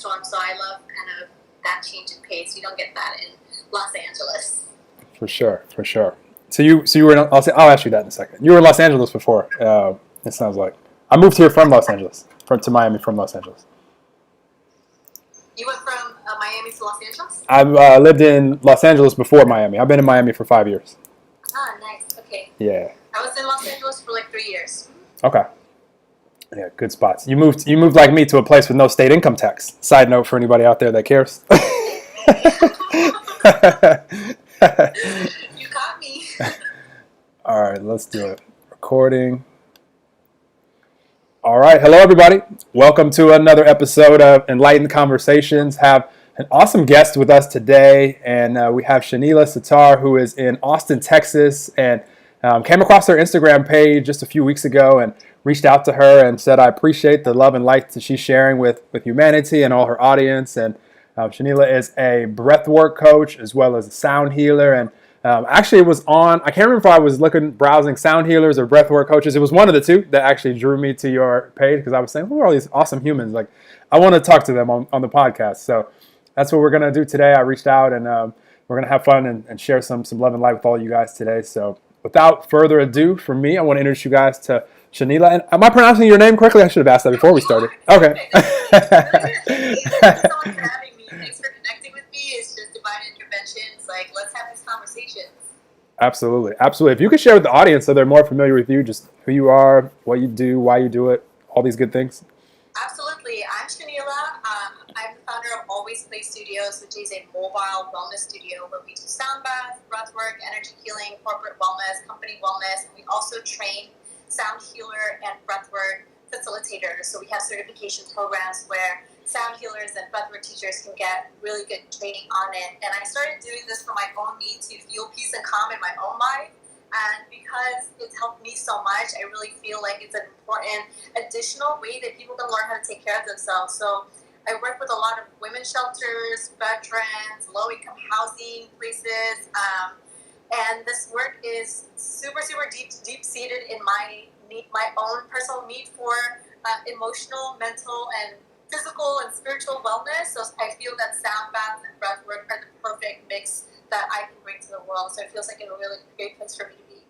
storm. So I love kind of that change in pace. You don't get that in Los Angeles. For sure. So you were in, I'll ask you that in a second. You were in Los Angeles before. It sounds like I moved here from Los Angeles, to Miami from Los Angeles. You went from Miami to Los Angeles? I've lived in Los Angeles before Miami. I've been in Miami for 5 years. Ah, nice. Okay. Yeah. I was in Los Angeles for like 3 years. Okay. Yeah, good spots. You moved like me to a place with no state income tax. Side note for anybody out there that cares. You caught me. All right, let's do it. Recording. All right, hello everybody. Welcome to another episode of Enlightened Conversations. Have an awesome guest with us today, and we have Shanila Sitar, who is in Austin, Texas, and came across her Instagram page just a few weeks ago and reached out to her and said, I appreciate the love and light that she's sharing with humanity and all her audience. And Shanila is a breathwork coach as well as a sound healer. And actually it was on, I can't remember if I was browsing sound healers or breathwork coaches. It was one of the two that actually drew me to your page because I was saying, who are all these awesome humans? Like, I want to talk to them on the podcast. So that's what we're going to do today. I reached out and we're going to have fun and share some love and light with all you guys today. So without further ado, for me, I want to introduce you guys to Shanila. And am I pronouncing your name correctly? I should have asked that before we started. Okay. Thanks so much for having me. Thanks for connecting with me. It's just divine interventions. Like, let's have this conversation. Absolutely. If you could share with the audience so they're more familiar with you, just who you are, what you do, why you do it, all these good things. Absolutely. I'm Shanila. I'm the founder of Always Play Studios, which is a mobile wellness studio where we do sound baths, breathwork, energy healing, corporate wellness, company wellness. We also train sound healer and breathwork facilitators. So we have certification programs where sound healers and breathwork teachers can get really good training on it. And I started doing this for my own need to feel peace and calm in my own life. And because it's helped me so much, I really feel like it's an important additional way that people can learn how to take care of themselves. So I work with a lot of women's shelters, veterans, low-income housing places, and this work is super deep-seated in my own personal need for emotional, mental, and physical and spiritual wellness. So I feel that sound baths and breathwork are the perfect mix that I can bring to the world. So it feels like a really great place for me to be.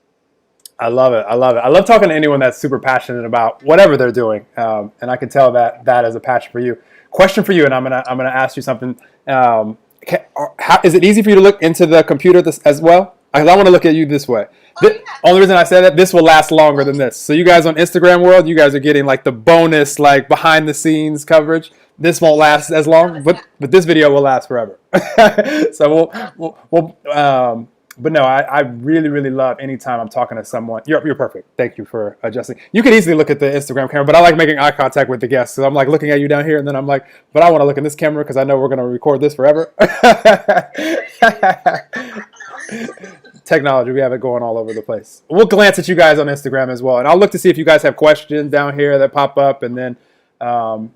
I love it. I love talking to anyone that's super passionate about whatever they're doing, and I can tell that is a passion for you. Question for you, and I'm gonna ask you something. Is it easy for you to look into the computer as well? I want to look at you this way. Oh, yeah. Only reason I said that, this will last longer than this. So you guys on Instagram world, you guys are getting like the bonus, like behind the scenes coverage. This won't last as long, but this video will last forever. So but no, I really love anytime I'm talking to someone. You're perfect. Thank you for adjusting. You can easily look at the Instagram camera, but I like making eye contact with the guests. So I'm like looking at you down here, and then I'm like, but I want to look in this camera because I know we're going to record this forever. Technology, we have it going all over the place. We'll glance at you guys on Instagram as well, and I'll look to see if you guys have questions down here that pop up, and then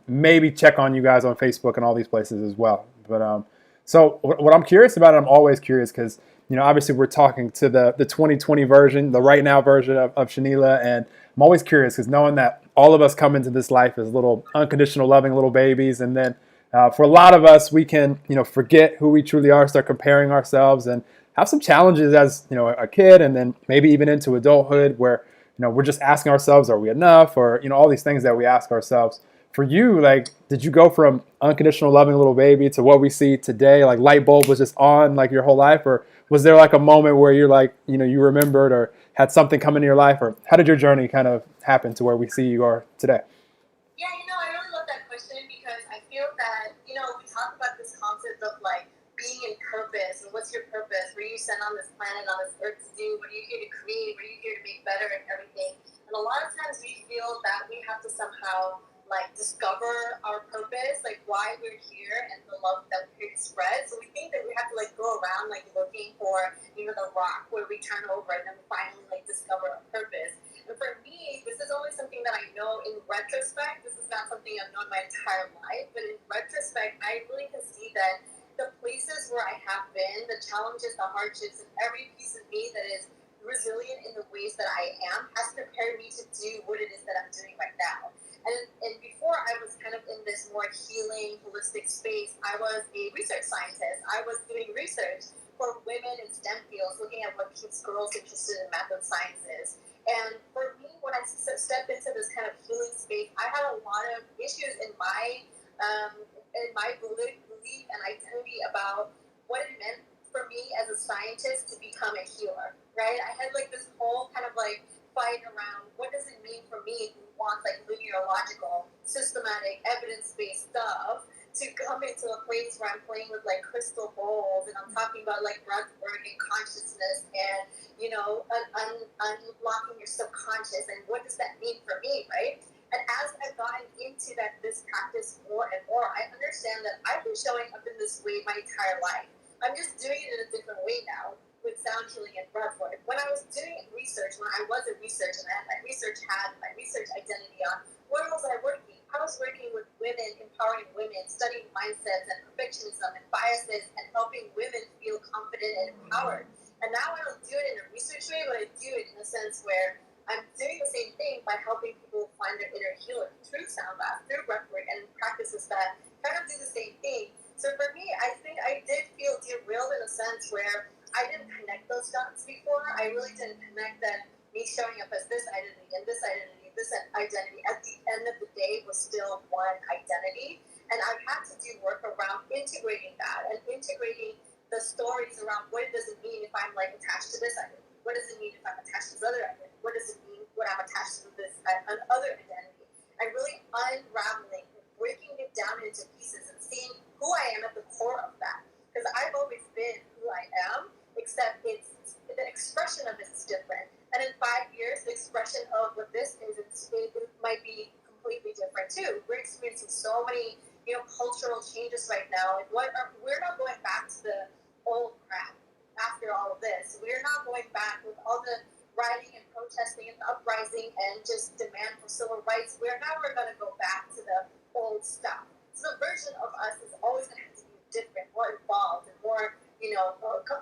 maybe check on you guys on Facebook and all these places as well. But so what I'm curious about, and I'm always curious because, you know, obviously we're talking to the 2020 version, the right now version of Shanila, and I'm always curious because knowing that all of us come into this life as little unconditional loving little babies, and then for a lot of us, we can, you know, forget who we truly are, start comparing ourselves, and have some challenges as, you know, a kid, and then maybe even into adulthood where, you know, we're just asking ourselves, are we enough? Or, you know, all these things that we ask ourselves. For you, like, did you go from unconditional loving little baby to what we see today? Like, light bulb was just on like your whole life? Or was there like a moment where you're like, you know, you remembered or had something come into your life? Or how did your journey kind of happen to where we see you are today? Yeah, you know, I really love that question because I feel that, you know, we talk about this concept of like being in purpose and what's your purpose? What are you sent on this planet, on this earth to do? What are you here to create? What are you here to make better and everything? And a lot of times we feel that we have to somehow like discover our purpose, like why we're here and the love that we're here to spread. So we think that we have to like go around like looking for, you know, the rock where we turn over and then we finally like discover our purpose. And for me, this is only something that I know in retrospect. This is not something I've known my entire life, but in retrospect, I really can see that the places where I have been, the challenges, the hardships, and every piece of me that is resilient in the ways that I am has prepared me to do what it is that I'm doing right now. And before I was kind of in this more healing, holistic space, I was a research scientist. I was doing research for women in STEM fields, looking at what keeps girls interested in math and sciences. And for me, when I stepped into this kind of healing space, I had a lot of issues in my belief and identity about what it meant for me as a scientist to become a healer, right? I had like this whole kind of like fight around what does it mean for me who wants like linear, logical, systematic, evidence-based stuff to come into a place where I'm playing with like crystal bowls and I'm talking about like breath work and consciousness and, you know, unlocking your subconscious and what does that mean for me, right? And as I've gotten into this practice more and more, I understand that I've been showing up in this way my entire life. I'm just doing it in a different way now with sound healing and breath work. When I was doing research, when I was in research and I had my research identity on where was I working? I was working with women, empowering women, studying mindsets and perfectionism and biases and helping women feel confident and empowered. And now I don't do it in a research way, but I do it in a sense where I'm doing the same thing by helping people find their inner healer through sound bath, through breath work, and practices that kind of do the same thing. So for me, I think I did feel derailed in a sense where I didn't connect those dots before. I really didn't connect that me showing up as this identity and this identity, this identity at the end of the day was still one identity. And I've had to do work around integrating that and integrating the stories around what does it mean if I'm like attached to this identity? What does it mean if I'm attached to this other identity? What does it mean when I'm attached to this other identity? And really unraveling, breaking it down into pieces and seeing who I am at the core of that. Because I've always been who I am, except it's the expression of it is different. And in 5 years, the expression of what this is, it might be completely different too. We're experiencing so many, you know, cultural changes right now. And we're not going back to the old crap after all of this. We're not going back with all the rioting and protesting and uprising and just demand for civil rights. We're never going to go back to the old stuff. So the version of us is always going to have to be different, more involved, and more, you know,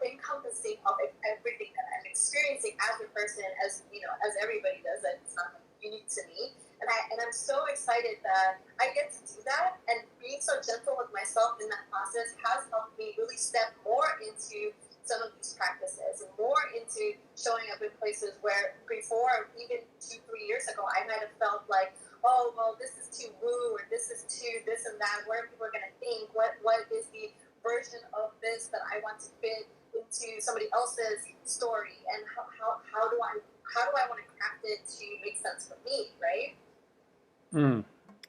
encompassing of everything that I'm experiencing as a person, as you know, as everybody does. It's not unique to me, and I'm so excited that I get to do that. And being so gentle with myself in that process has helped me really step more into some of these practices and more into showing up in places where before, even 2-3 years ago, I might have felt like, oh, well, this is too woo, or this is too this and that. What are people going to think? What is the version of this that I want to fit into somebody else's story? And how do I want to craft it to make sense for me, right?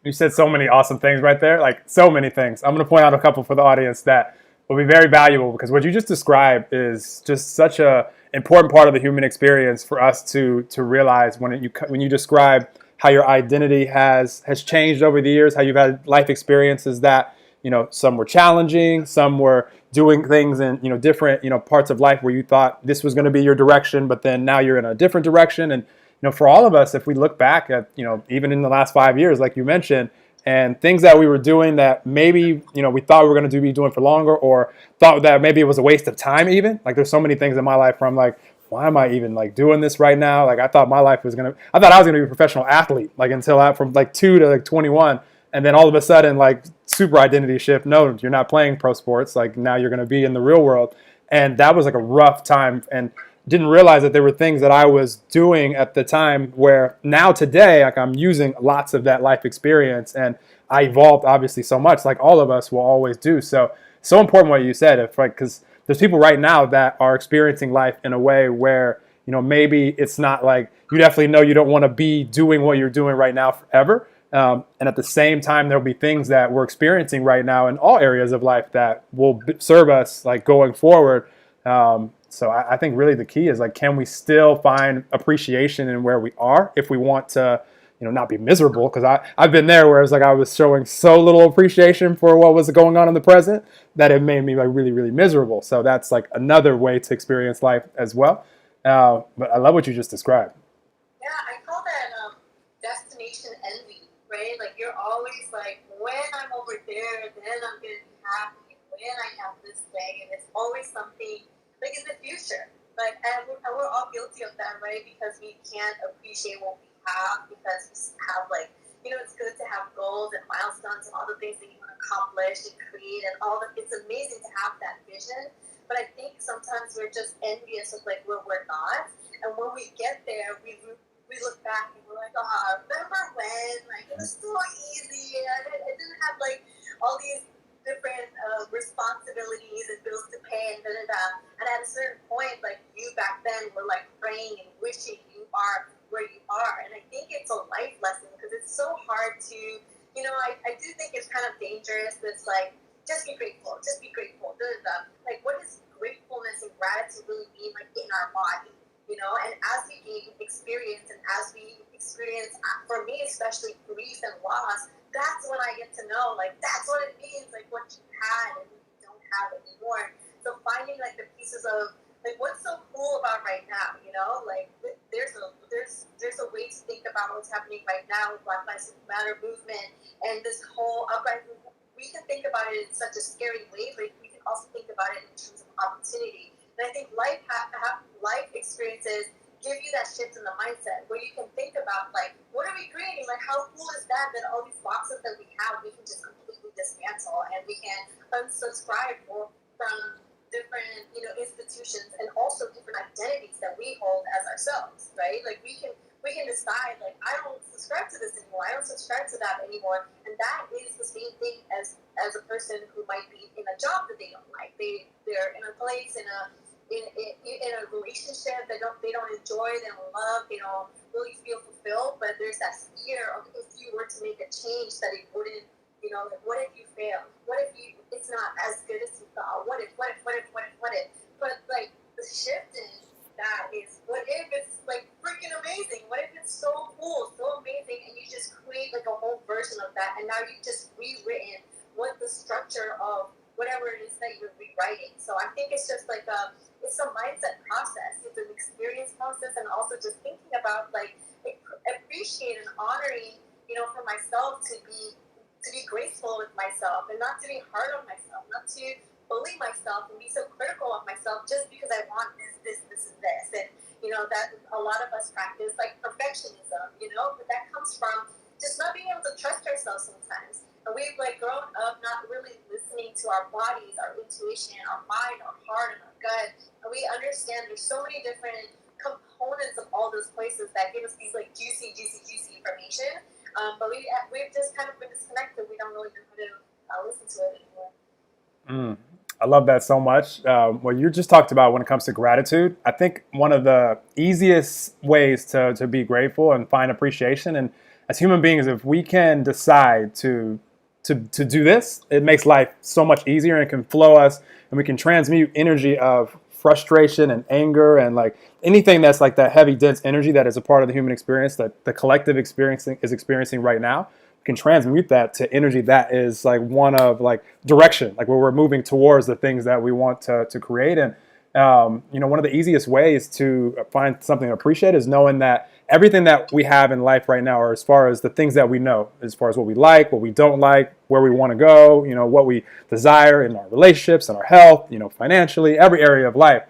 You said so many awesome things right there, like so many things. I'm going to point out a couple for the audience that will be very valuable because what you just described is just such a important part of the human experience for us to realize when you describe how your identity has changed over the years, how you've had life experiences that, you know, some were challenging, some were doing things in, you know, different, you know, parts of life where you thought this was going to be your direction, but then now you're in a different direction. And you know, for all of us, if we look back at, you know, even in the last 5 years, like you mentioned, and things that we were doing that maybe, you know, we thought we were going to be doing for longer, or thought that maybe it was a waste of time even. Like there's so many things in my life where I'm like, why am I even like doing this right now? Like I thought I was going to be a professional athlete, like from like 2 to like 21. And then all of a sudden, like super identity shift. No, you're not playing pro sports. Like now you're going to be in the real world. And that was like a rough time. And didn't realize that there were things that I was doing at the time where now today, like I'm using lots of that life experience, and I evolved obviously so much, like all of us will always do. So important what you said, if like, because there's people right now that are experiencing life in a way where, you know, maybe it's not like, you definitely know you don't want to be doing what you're doing right now forever. And at the same time, there'll be things that we're experiencing right now in all areas of life that will serve us like going forward. So I think really the key is like, can we still find appreciation in where we are if we want to, you know, not be miserable? Because I've been there where it's like I was showing so little appreciation for what was going on in the present that it made me like really, really miserable. So that's like another way to experience life as well. But I love what you just described. Yeah, I call that destination envy, right? Like you're always like, when I'm over there, then I'm gonna be happy. When I have this thing, and it's always something like in the future. Like, and we're all guilty of that, right? Because we can't appreciate what we have because we have like, you know, it's good the things that you want to accomplish and create and all that. It's amazing to have that vision. But I think sometimes we're just envious of like where we're not. And when we get there, we look back and we're like, oh, remember when? Like, it was so easy. I didn't have like all these different responsibilities and bills to pay and da. And at a certain point, like you back then were like praying and wishing you are where you are. And I think it's a life lesson because it's so hard to, you know, I do think it's kind of dangerous. It's like, just be grateful, da. Like, what does gratefulness and gratitude really mean, like in our body? You know, and as we gain experience and as we experience, for me especially, grief and loss, that's when I get to know, like, that's what it means, like what you had and you don't have anymore. So finding like the pieces of like what's so cool about right now, you know, like there's a way to think about what's happening right now with Black Lives Matter movement and this whole uprising. We can think about it in such a scary way, but we can also think about it in terms of opportunity. And I think life experiences give you that shift in the mindset where you can think about, like, what are we creating? Like, how cool is that all these boxes that we have, we can just completely dismantle and we can unsubscribe from different, you know, institutions and also different identities that we hold as ourselves, right? Like, we can decide, like, I don't subscribe to this anymore. I don't subscribe to that anymore. And that is the same thing as a person who might be in a job that they don't like. They're in a place, in a relationship that they don't enjoy, they don't love, they don't really feel fulfilled, but there's that fear of if you were to make a change that it wouldn't, you know, like, what if you fail? What if it's not as good as you thought? What if? But like the shift in that is, what if it's like freaking amazing? What if it's so cool, so amazing, and you just create like a whole version of that, and now you've just rewritten what the structure of whatever it is that you're rewriting. So I think it's just like it's a mindset process. It's an experience process, and also just thinking about like appreciate and honoring, you know, for myself to be graceful with myself and not to be hard on myself, not to bully myself and be so critical of myself just because I want this, and you know that a lot of us practice like perfectionism, you know, but that comes from just not being able to trust ourselves sometimes. And we've like grown up not really listening to our bodies, our intuition, our mind, our heart, and our gut. And we understand there's so many different components of all those places that give us these like juicy information. But we've just kind of been disconnected. We don't really know how to listen to it anymore. I love that so much. What you just talked about when it comes to gratitude, I think one of the easiest ways to be grateful and find appreciation, and as human beings, if we can decide to do this, it makes life so much easier and it can flow us, and we can transmute energy of frustration and anger and like anything that's like that heavy, dense energy that is a part of the human experience that the collective experiencing right now. We can transmute that to energy that is like one of like direction, like where we're moving towards the things that we want to create. And you know, one of the easiest ways to find something to appreciate is knowing that everything that we have in life right now, or as far as the things that we know, as far as what we like, what we don't like, where we want to go, you know, what we desire in our relationships and our health, you know, financially, every area of life,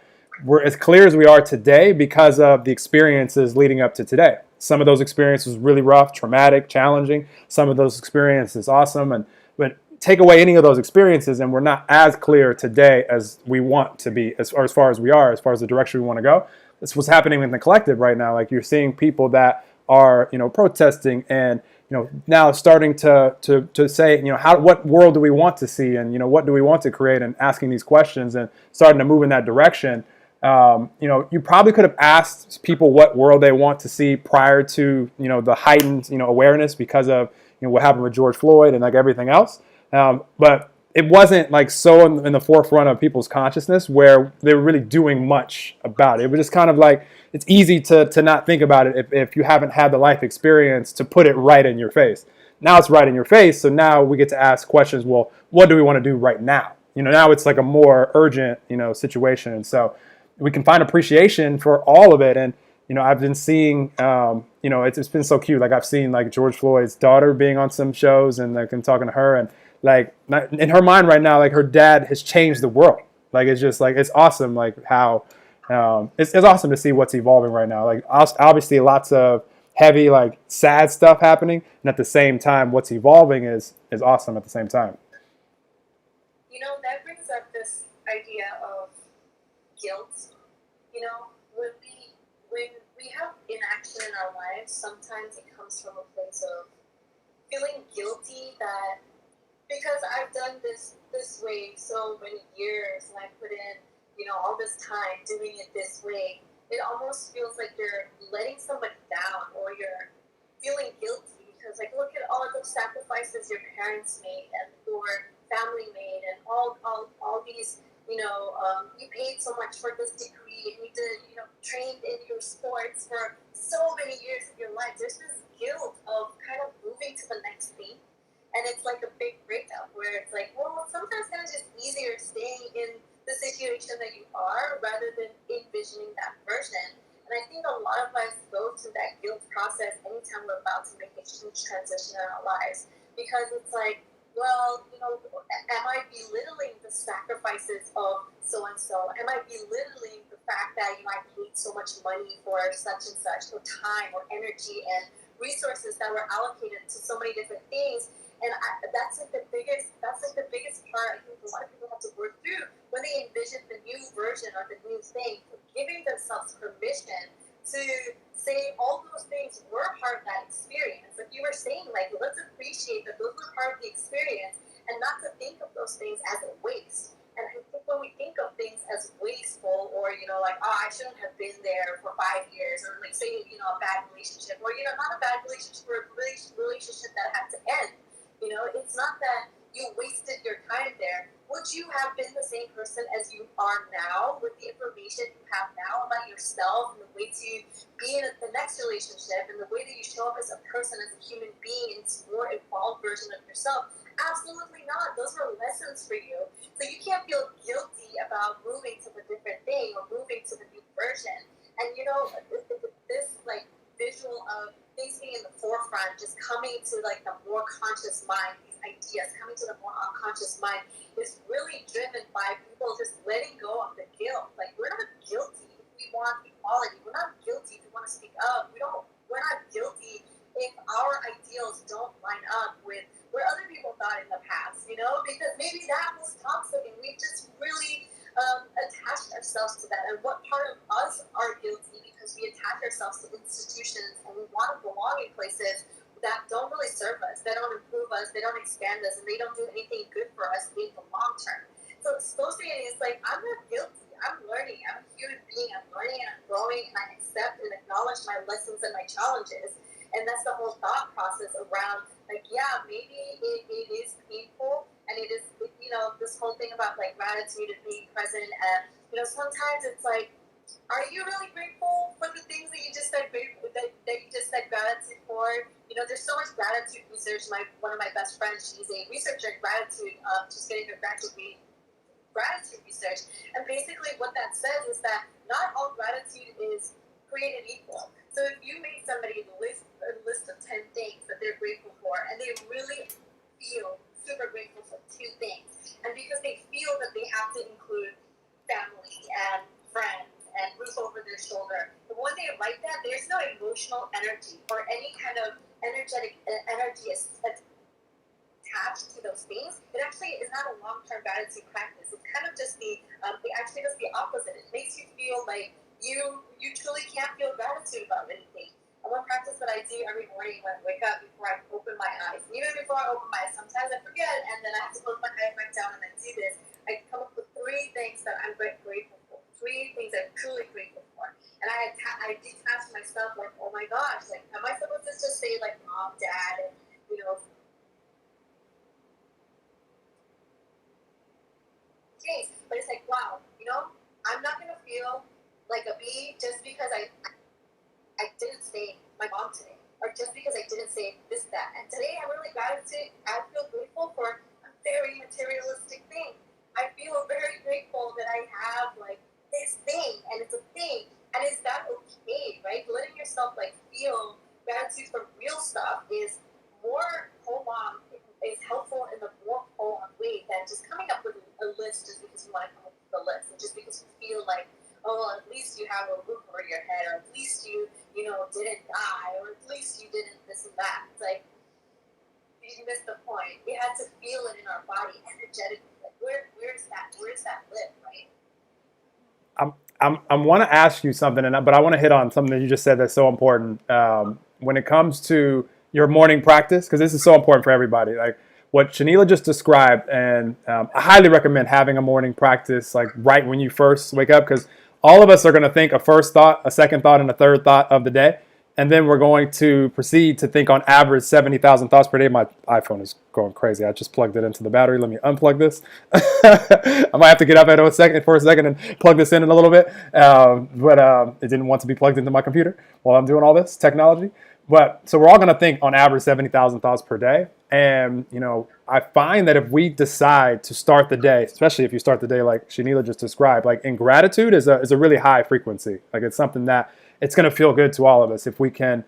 we're as clear as we are today because of the experiences leading up to today. Some of those experiences really rough, traumatic, challenging. Some of those experiences awesome, but take away any of those experiences and we're not as clear today as we want to be, as far as we are, as far as the direction we want to go. That's what's happening in the collective right now. Like, you're seeing people that are, you know, protesting and, you know, now starting to say, you know, what world do we want to see, and, you know, what do we want to create, and asking these questions and starting to move in that direction. You know, you probably could have asked people what world they want to see prior to, you know, the heightened, you know, awareness because of, you know, what happened with George Floyd and like everything else. But it wasn't like so in the forefront of people's consciousness where they were really doing much about it. It was just kind of like, it's easy to not think about it if you haven't had the life experience to put it right in your face. Now it's right in your face, so now we get to ask questions, well, what do we want to do right now? You know, now it's like a more urgent, you know, situation. And so we can find appreciation for all of it. And, you know, I've been seeing, you know, it's been so cute. Like, I've seen like George Floyd's daughter being on some shows and like I'm talking to her, and like in her mind right now, like her dad has changed the world. Like, it's just like, it's awesome. Like how it's awesome to see what's evolving right now. Like, obviously lots of heavy, like sad stuff happening, and at the same time, what's evolving is awesome at the same time. That brings up this idea of guilt. When we have inaction in our lives, sometimes it comes from a place of feeling guilty that because I've done this way so many years and I put in, all this time doing it this way, it almost feels like you're letting somebody down or you're feeling guilty because like look at all of the sacrifices your parents made and your family made and all these you paid so much for this degree and you did trained in your sports for so many years of your life. There's this guilt of kind of moving to the next thing. And it's like a big breakup where it's like, well, sometimes it's just easier staying in the situation that you are rather than envisioning that version. And I think a lot of us go through that guilt process anytime we're about to make a huge transition in our lives because it's like, well, am I belittling the sacrifices of so and so? Am I belittling the fact that I paid so much money for such and such, or time, or energy, and resources that were allocated to so many different things? And that's like the biggest part I think a lot of people have to work through when they envision the new version or the new thing, giving themselves permission to say all those things were part of that experience. Like you were saying, like let's appreciate that those were part of the experience and not to think of those things as a waste. And I think when we think of things as wasteful or, like, oh, I shouldn't have been there for 5 years or like say, a bad relationship or, not a bad relationship or a relationship that had to end. It's not that you wasted your time there. Would you have been the same person as you are now with the information you have now about yourself and the way to be in the next relationship and the way that you show up as a person, as a human being, and more evolved version of yourself? Absolutely not. Those were lessons for you. So you can't feel guilty about moving to the different thing or moving to the new version. And this like visual of things being in the forefront, just coming to like the more conscious mind, these ideas coming to the more unconscious mind is really driven by people just letting go of the guilt. Like we're not guilty if we want equality. We're not guilty if we want to speak up. We're not guilty if our ideals don't line up with where other people thought in the past, because maybe that was toxic and we just really attached ourselves to that. And what part of us are guilty because we attach ourselves to institutions and we want to belong in places that don't really serve us, that don't improve us, they don't expand us, and they don't do anything good for us in the long term. So associating is like, I'm not guilty. I'm learning. I'm a human being. I'm learning and I'm growing and I accept and acknowledge my lessons and my challenges. And that's the whole thought process around like, yeah, maybe it is painful and it is, this whole thing about like gratitude and being present. And, sometimes it's like, are you really grateful for the things that you just said that you just said gratitude for? There's so much gratitude research. One of my best friends, she's a researcher in gratitude. She's getting her gratitude research, and basically what that says is that not all gratitude is created equal. So if you made somebody list a list of 10 things that they're grateful for, and they really feel super grateful for 2 things, and because they feel that they have to include family and friends and roof over their shoulder, but when they write that, there's no emotional energy or any kind of energetic energy attached to those things. It actually is not a long-term gratitude practice. It's kind of just it actually does the opposite. It makes you feel like you truly can't feel gratitude about anything. And one practice that I do every morning when I wake up before I open my eyes, and even before I open my eyes, sometimes I forget, and then I have to close my eyes back down and then do this. I come up with 3 things that I'm grateful for, 3 things I'm truly grateful for. And I detach myself like, oh my gosh, like, am I supposed to just say like mom, dad, and case, but it's like, wow, I'm not gonna feel like a bee just because I didn't say my mom today, or just because I didn't say this, that. And today I'm really gratitude. I feel grateful for a very materialistic thing. I feel very grateful that I have like this thing, and it's a thing. And is that okay, right? Letting yourself like feel gratitude for real stuff is more prolonged, is helpful in the more prolonged way than just coming up with a list just because you want to come up with a list, and just because you feel like, oh, well, at least you have a roof over your head, or at least you didn't die, or at least you didn't this and that. It's like, you missed the point. We had to feel it in our body energetically. Like, where's that live, right? I want to ask you something, but I want to hit on something that you just said that's so important when it comes to your morning practice, because this is so important for everybody. Like what Shanila just described, and I highly recommend having a morning practice like right when you first wake up, because all of us are going to think a first thought, a second thought, and a third thought of the day. And then we're going to proceed to think on average 70,000 thoughts per day. My iPhone is going crazy. I just plugged it into the battery. Let me unplug this. I might have to get up for a second and plug this in a little bit. But it didn't want to be plugged into my computer while I'm doing all this technology. But so we're all going to think on average 70,000 thoughts per day. And, I find that if we decide to start the day, especially if you start the day like Shanila just described, like in gratitude is a really high frequency. Like it's something that it's going to feel good to all of us if we can,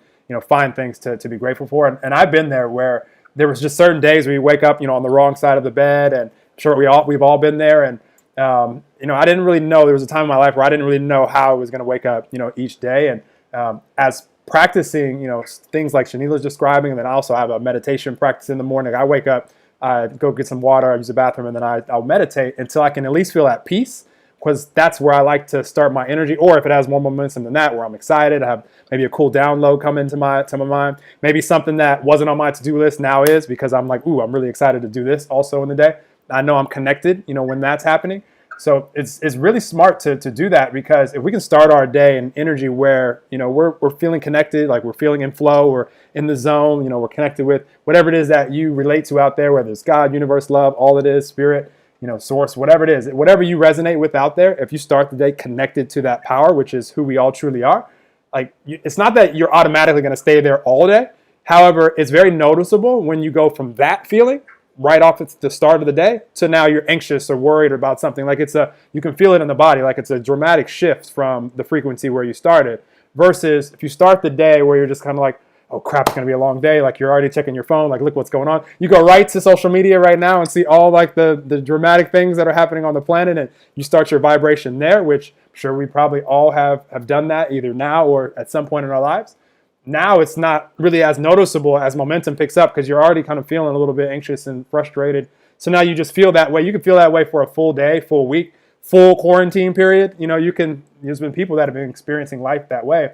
find things to be grateful for. And I've been there where there was just certain days where you wake up, on the wrong side of the bed, and I'm sure we've all been there. And, I didn't really know, there was a time in my life where I didn't really know how I was going to wake up, each day. And as practicing, things like Shanila's describing, and then I also have a meditation practice in the morning. I wake up, I go get some water, I use the bathroom, and then I'll meditate until I can at least feel at peace, because that's where I like to start my energy. Or if it has more momentum than that, where I'm excited, I have maybe a cool download come into my mind, maybe something that wasn't on my to-do list now is, because I'm like, ooh, I'm really excited to do this also in the day. I know I'm connected, when that's happening. So it's really smart to do that, because if we can start our day in energy where, we're feeling connected, like we're feeling in flow, or in the zone, we're connected with whatever it is that you relate to out there, whether it's God, universe, love, all it is, spirit, source, whatever it is, whatever you resonate with out there, if you start the day connected to that power, which is who we all truly are, like it's not that you're automatically going to stay there all day. However, it's very noticeable when you go from that feeling right off at the start of the day to now you're anxious or worried about something. Like you can feel it in the body, like it's a dramatic shift from the frequency where you started, versus if you start the day where you're just kind of like, oh crap, it's going to be a long day. Like you're already checking your phone, like look what's going on. You go right to social media right now and see all like the dramatic things that are happening on the planet, and you start your vibration there, which I'm sure we probably all have done that either now or at some point in our lives. Now it's not really as noticeable as momentum picks up, because you're already kind of feeling a little bit anxious and frustrated. So now you just feel that way. You can feel that way for a full day, full week, full quarantine period. There's been people that have been experiencing life that way.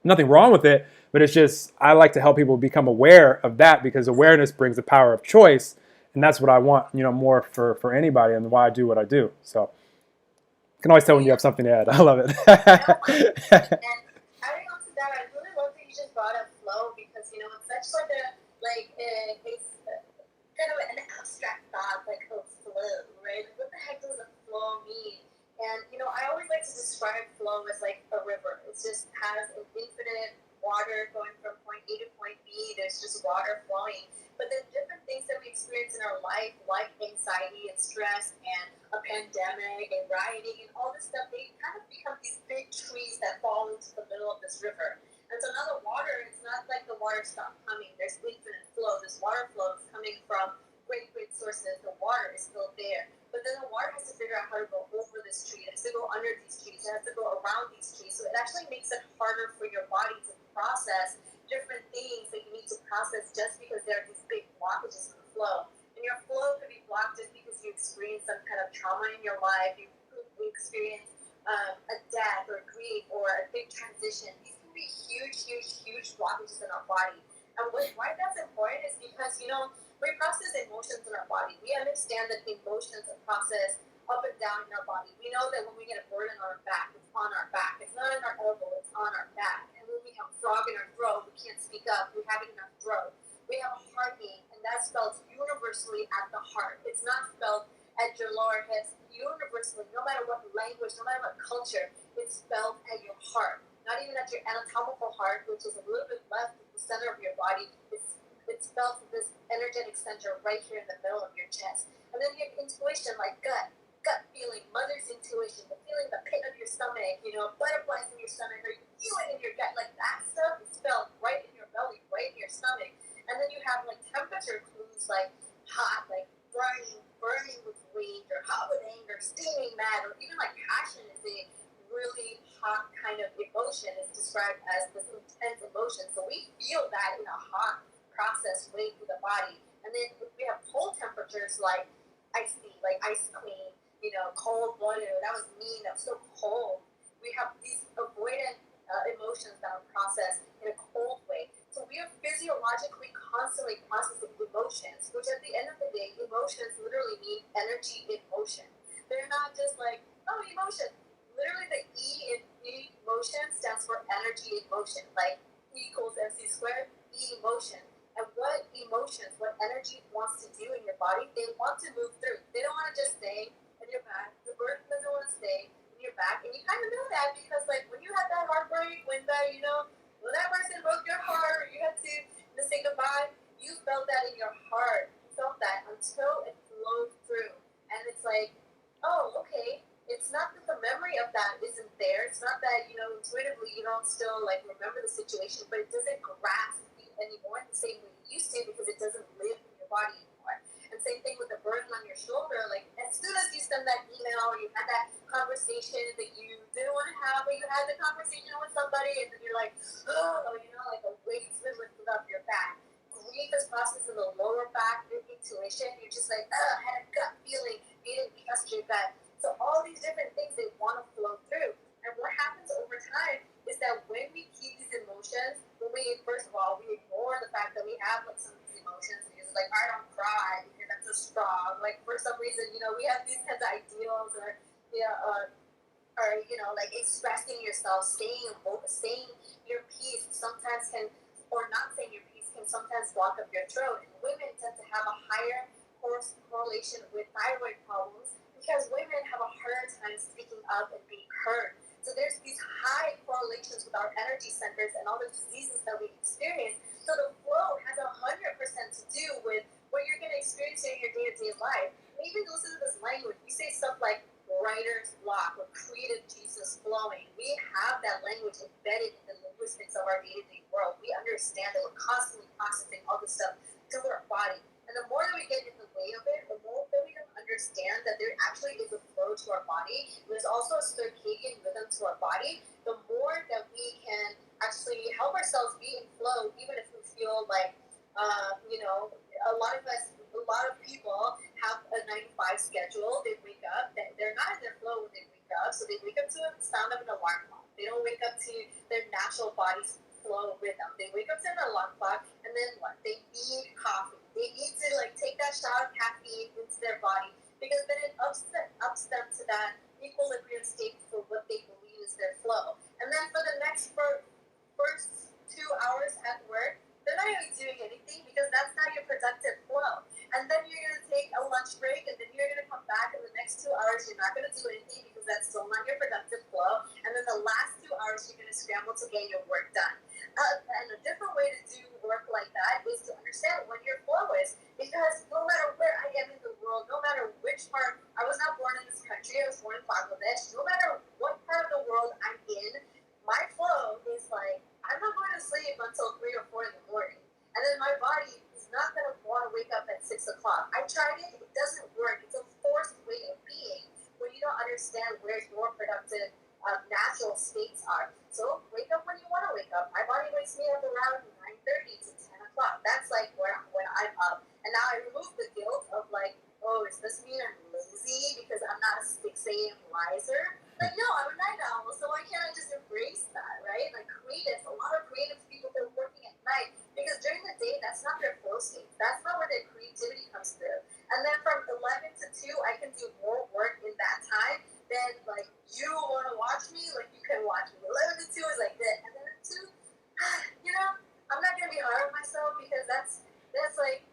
Nothing wrong with it, but it's just, I like to help people become aware of that, because awareness brings the power of choice. And that's what I want, more for anybody, and why I do what I do. So you can always tell when you have something to add. I love it. And adding on to that, I really love that you just brought up flow, because it's such it's kind of an abstract thought, like flow, right? What the heck does a flow mean? And I always like to describe flow as like a river. It just has an infinite water going from point A to point B. There's just water flowing. But then different things that we experience in our life, like anxiety and stress and a pandemic and rioting and all this stuff, they kind of become these big trees that fall into the middle of this river. And so now the water, it's not like the water stopped coming. There's infinite flow. This water flow is coming from great sources. The water is still there. But then the water has to figure out how to go over this tree. It has to go under these trees. It has to go around these trees. So it actually makes it harder for your body to process different things that you need to process, just because there are these big blockages in the flow. And your flow could be blocked just because you experience some kind of trauma in your life. You experience a death or grief or a big transition. These can be huge blockages in our body. And why that's important is because, we process emotions in our body. We understand that emotions are processed up and down in our body. We know that when we get a burden on our back, it's on our back. It's not in our elbow, it's on our back. And when we have a frog in our throat, we can't speak up, we have it in our throat. We have a heartbeat, and that's spelled universally at the heart. It's not spelled at your lower hips. Universally, no matter what language, no matter what culture, it's spelled at your heart. Not even at your anatomical heart, which is a little bit left at the center of your body. It's spelled at this energetic center right here in the middle of your chest. And then you have intuition, like gut feeling, mother's intuition, the feeling the pit of your stomach, butterflies in your stomach, or you feel it in your gut, like that stuff is spelled right in your belly, right in your stomach. And then you have like temperature clues, like hot, like burning with rage, or hot with anger, steaming mad, or even like passion is a really hot kind of emotion. It's described as this intense emotions. So we feel that in a hot process way through the body. And then we have cold temperatures like icy, like ice cream, cold water. That was mean. That was so cold. We have these avoidant emotions that are processed in a cold way. So we are physiologically constantly processing emotions, which at the end of the day, emotions literally mean energy in motion. They're not just like, oh, emotion. Literally, the E in emotion stands for energy in motion, like E equals MC squared, E emotion. And what emotions, what energy wants to do in your body, they want to move through. They don't want to just stay in your back. The burden doesn't want to stay in your back. And you kind of know that because, like, when you had that heartbreak, when that person broke your heart, or you had to say goodbye, you felt that in your heart. You felt that until it flowed through. And it's like, oh, okay. It's not that the memory of that isn't there. It's not that, intuitively you don't still, like, remember the situation, but it doesn't grasp you anymore in the same way it used to because it doesn't live in your body anymore. And same thing with the burden on your shoulder. Like, as soon as you send that email or you had that conversation that you didn't want to have, but you had the conversation with somebody, and then you're like, oh, like a weight's been lifted up your back. Grief is processed in the lower back, your intuition. You're just like, I had a gut feeling. You didn't trust your gut. So all these different things, they want to flow through. And what happens over time is that when we keep these emotions, first of all, we ignore the fact that we have like some of these emotions. Because like, I don't cry because I'm so strong. Like for some reason, we have these kinds of ideals or like expressing yourself, saying your piece sometimes can, or not saying your piece can sometimes block up your throat. And women tend to have a higher correlation with thyroid problems because women have a harder time speaking up and being heard. So there's these high correlations with our energy centers and all the diseases that we experience. So the flow has 100% to do with what you're going to experience in your day-to-day life. And even listen to this language. We say stuff like writer's block or creative Jesus flowing. We have that language embedded in the linguistics of our day-to-day world. We understand that we're constantly processing all this stuff through our body. And the more that we get in the way of it, the more that we can understand that there actually is a flow to our body. There's also a circadian rhythm to our body. The more that we can actually help ourselves be in flow, even if we feel like, a lot of people have a 9 to 5 schedule. They wake up, they're not in their flow when they wake up, so they wake up to the sound of an alarm clock. They don't wake up to their natural body's flow rhythm. They wake up to an alarm clock, and then what? They need coffee. They need to take that shot of caffeine into their body because then it ups them to that equilibrium state for what they believe is their flow. And then for the next first 2 hours at work, they're not even doing anything because that's not your productive flow. And then you're going to take a lunch break, and then you're going to come back in the next 2 hours. You're not going to do anything because that's still not your productive flow. And then the last 2 hours, you're going to scramble to get your work done. And a different way to do work like that is to understand when your flow is. Because no matter where I am in the world, no matter which part, I was not born in this country, I was born in Bangladesh. No matter what part of the world I'm in, my flow is like, I'm not going to sleep until 3 or 4 in the morning. And then my body is not going to want to wake up at 6 o'clock. I tried it. It doesn't work. It's a forced way of being when you don't understand where your productive natural states are. So wake up when you want to wake up. My body wakes me up around 9:30 to 10 o'clock. That's like when I'm up. And now I remove the guilt of like, oh, does this mean I'm lazy because I'm not a 6 a.m. riser? Like, no, I'm a night owl, so why can't I just embrace that, right? Like creatives, a lot of creative people, they're working at night because during the day, that's not their flow state. That's not where their creativity comes through. And then from 11 to 2, I can do more work in that time than like you want to watch me, like you can watch me. 11 to 2 is like that. And then at 2, I'm not going to be hard on myself because that's like,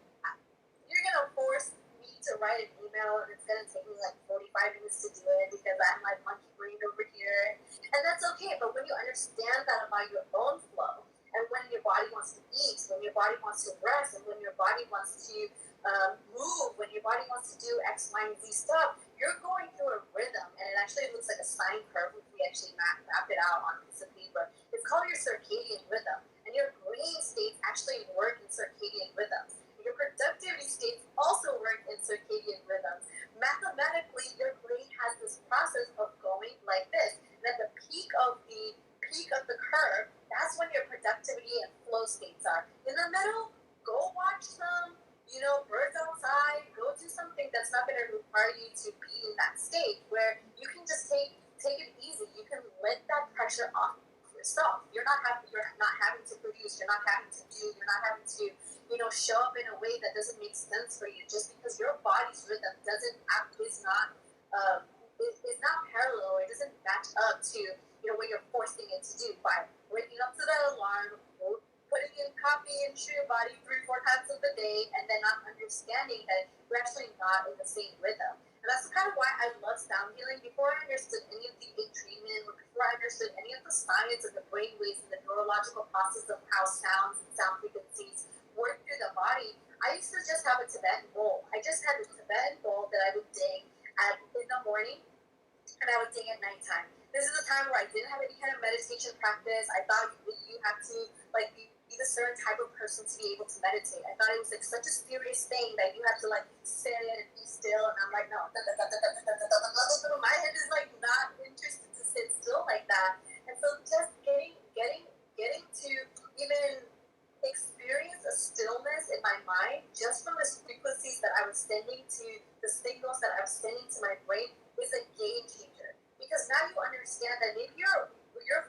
you're going to force me to write an email and it's going to take me like 45 minutes to do it because I'm like monkey brain over here. And that's okay. But when you understand that about your own flow and when your body wants to eat, when your body wants to rest, and when your body wants to move, when your body wants to do X, Y, and Z stuff, you're going through a rhythm. And it actually looks like a sine curve if we actually map it out on a piece of paper. It's called your circadian rhythm. And your brain states actually work in circadian rhythms. Your productivity states also work in circadian rhythms. Mathematically, your brain has this process of going like this. And at the peak of the curve, that's when your productivity not having to do, you're not having to, show up in a way that doesn't make sense for you, just because your body's rhythm is not parallel, or it doesn't match up to, what you're forcing it to do by waking up to that alarm, putting in coffee into your body 3-4 times of the day, and then not understanding that you're actually not in the same rhythm. And that's kind of why I love sound healing. Before I understood any of the treatment, or before I understood any of the science of the brain waves and the neurological process of how sounds and sound frequencies work through the body, I used to just have a Tibetan bowl. I just had a Tibetan bowl that I would ding in the morning, and I would ding at nighttime. This is a time where I didn't have any kind of meditation practice. I thought you had to be a certain type of person to be able to meditate. I thought it was like such a serious thing that you had to sit and be still. And I'm like, no, my head is not interested to sit still like that. And so just getting to even experience a stillness in my mind just from the frequencies that I was sending to the signals that I was sending to my brain is a game changer. Because now you understand that if you're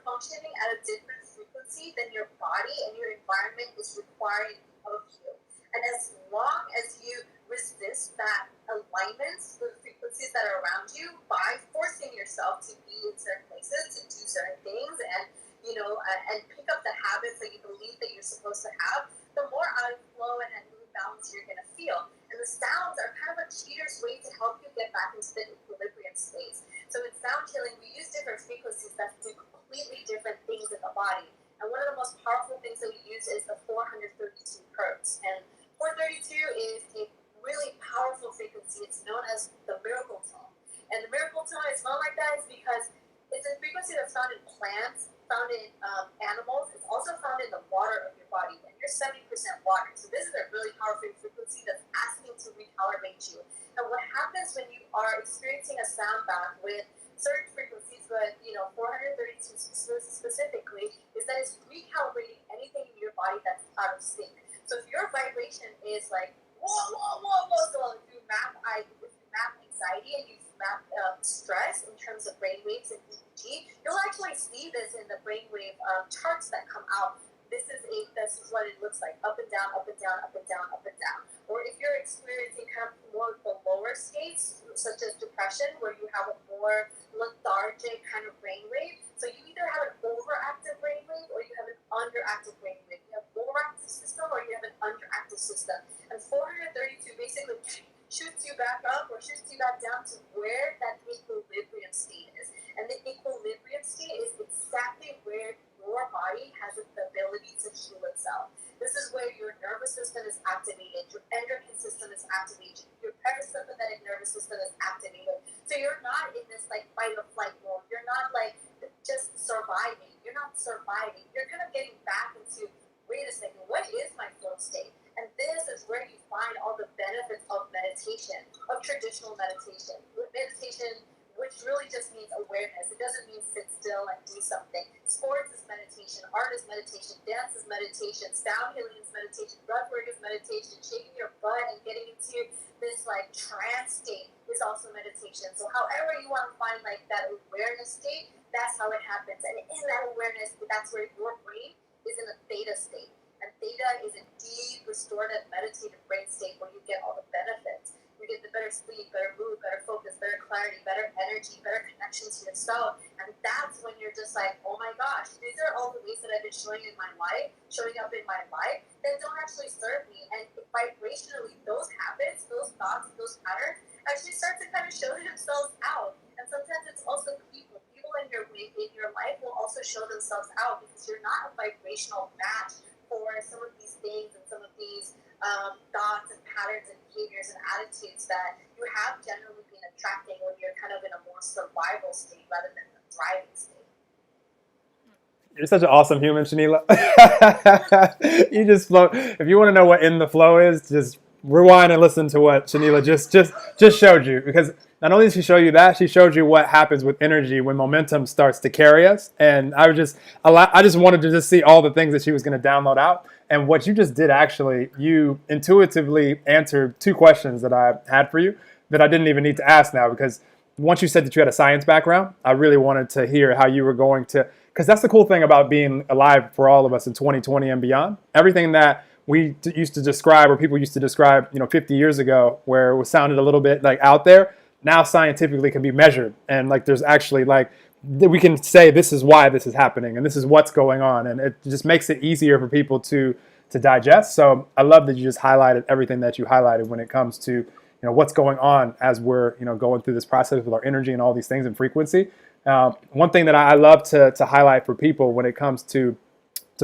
functioning at a different frequency than your body and your environment is requiring of you. And as long as you resist that alignment with the frequencies that are around you by forcing yourself to be in certain places, to do certain things, and and pick up the habits that you believe that you're supposed to have, the more out of flow and balance you're going to feel. And the sounds are kind of a cheater's way to help you get back into the equilibrium space. So in sound healing, we use different frequencies that do completely different things in the body. And one of the most powerful things that we use is the 432 hertz. And 432 is a really powerful frequency. It's known as the miracle tone. And the miracle tone is known like that is because it's a frequency that's found in plants, found in animals. It's also found in the water of your body. And you're 70% water. So this is a really powerful frequency that's asking to recalibrate you. And what happens when you are experiencing a sound bath with certain frequencies, but 432 specifically, is that it's recalibrating anything in your body that's out of sync. So if your vibration is so if you map anxiety and you map stress in terms of brain waves and EEG, you'll actually see this in the brainwave charts that come out. This is what it looks like: up and down, up and down, up and down, up and down. Or if you're experiencing kind of more of the lower states, such as depression, where you have a more lethargic kind of brainwave. So you either have an overactive brainwave or you have an underactive brainwave. You have overactive system or you have an underactive system. And 432 basically shoots you back up or shoots you back down to where that equilibrium state is. And the equilibrium state is exactly where your body has the ability to heal itself. This is where your nervous system is activated, your endocrine system is activated, your parasympathetic nervous system is activated. So you're not in this fight or flight mode. You're not just surviving. You're not surviving. You're kind of getting back into, wait a second, what is my flow state? And this is where you find all the benefits of meditation, of traditional meditation. Meditation, which really just means awareness. It doesn't mean sit still and do something. Sports is meditation, art is meditation, dance is meditation, sound healing is meditation, breathwork is meditation, shaking your butt and getting into this trance state is also meditation. So however you want to find that awareness state, that's how it happens. And in that awareness, that's where your brain is in a theta state. And theta is a deep, restorative, meditative brain state where you get all the benefits. You get the better sleep, better mood, better focus, better clarity, better energy, better connection to yourself. And that's when you're just oh my gosh, these are all the ways that I've been showing up in my life that don't actually serve me. And vibrationally, those habits, those thoughts, those patterns actually start to kind of show themselves out. And sometimes it's also people in your life will also show themselves out because you're not a vibrational match for some of these things and some of these thoughts and patterns and behaviors and attitudes that you have generally been attracting when you're kind of in a more survival state rather than a thriving state. You're such an awesome human, Shanila. You just flow. If you want to know what in the flow is, just rewind and listen to what Shanila just showed you. Because not only did she show you that, she showed you what happens with energy when momentum starts to carry us. And I just wanted to just see all the things that she was going to download out. And what you just did, actually, you intuitively answered 2 questions that I had for you that I didn't even need to ask now, because once you said that you had a science background, I really wanted to hear how you were going to because that's the cool thing about being alive for all of us in 2020 and beyond. Everything that we used to describe, or people used to describe, 50 years ago, where it was sounded a little bit like out there, now scientifically can be measured, and like there's actually like we can say this is why this is happening and this is what's going on, and it just makes it easier for people to digest. So I love that you just highlighted everything that you highlighted when it comes to what's going on as we're going through this process with our energy and all these things and frequency. One thing that I love to highlight for people when it comes to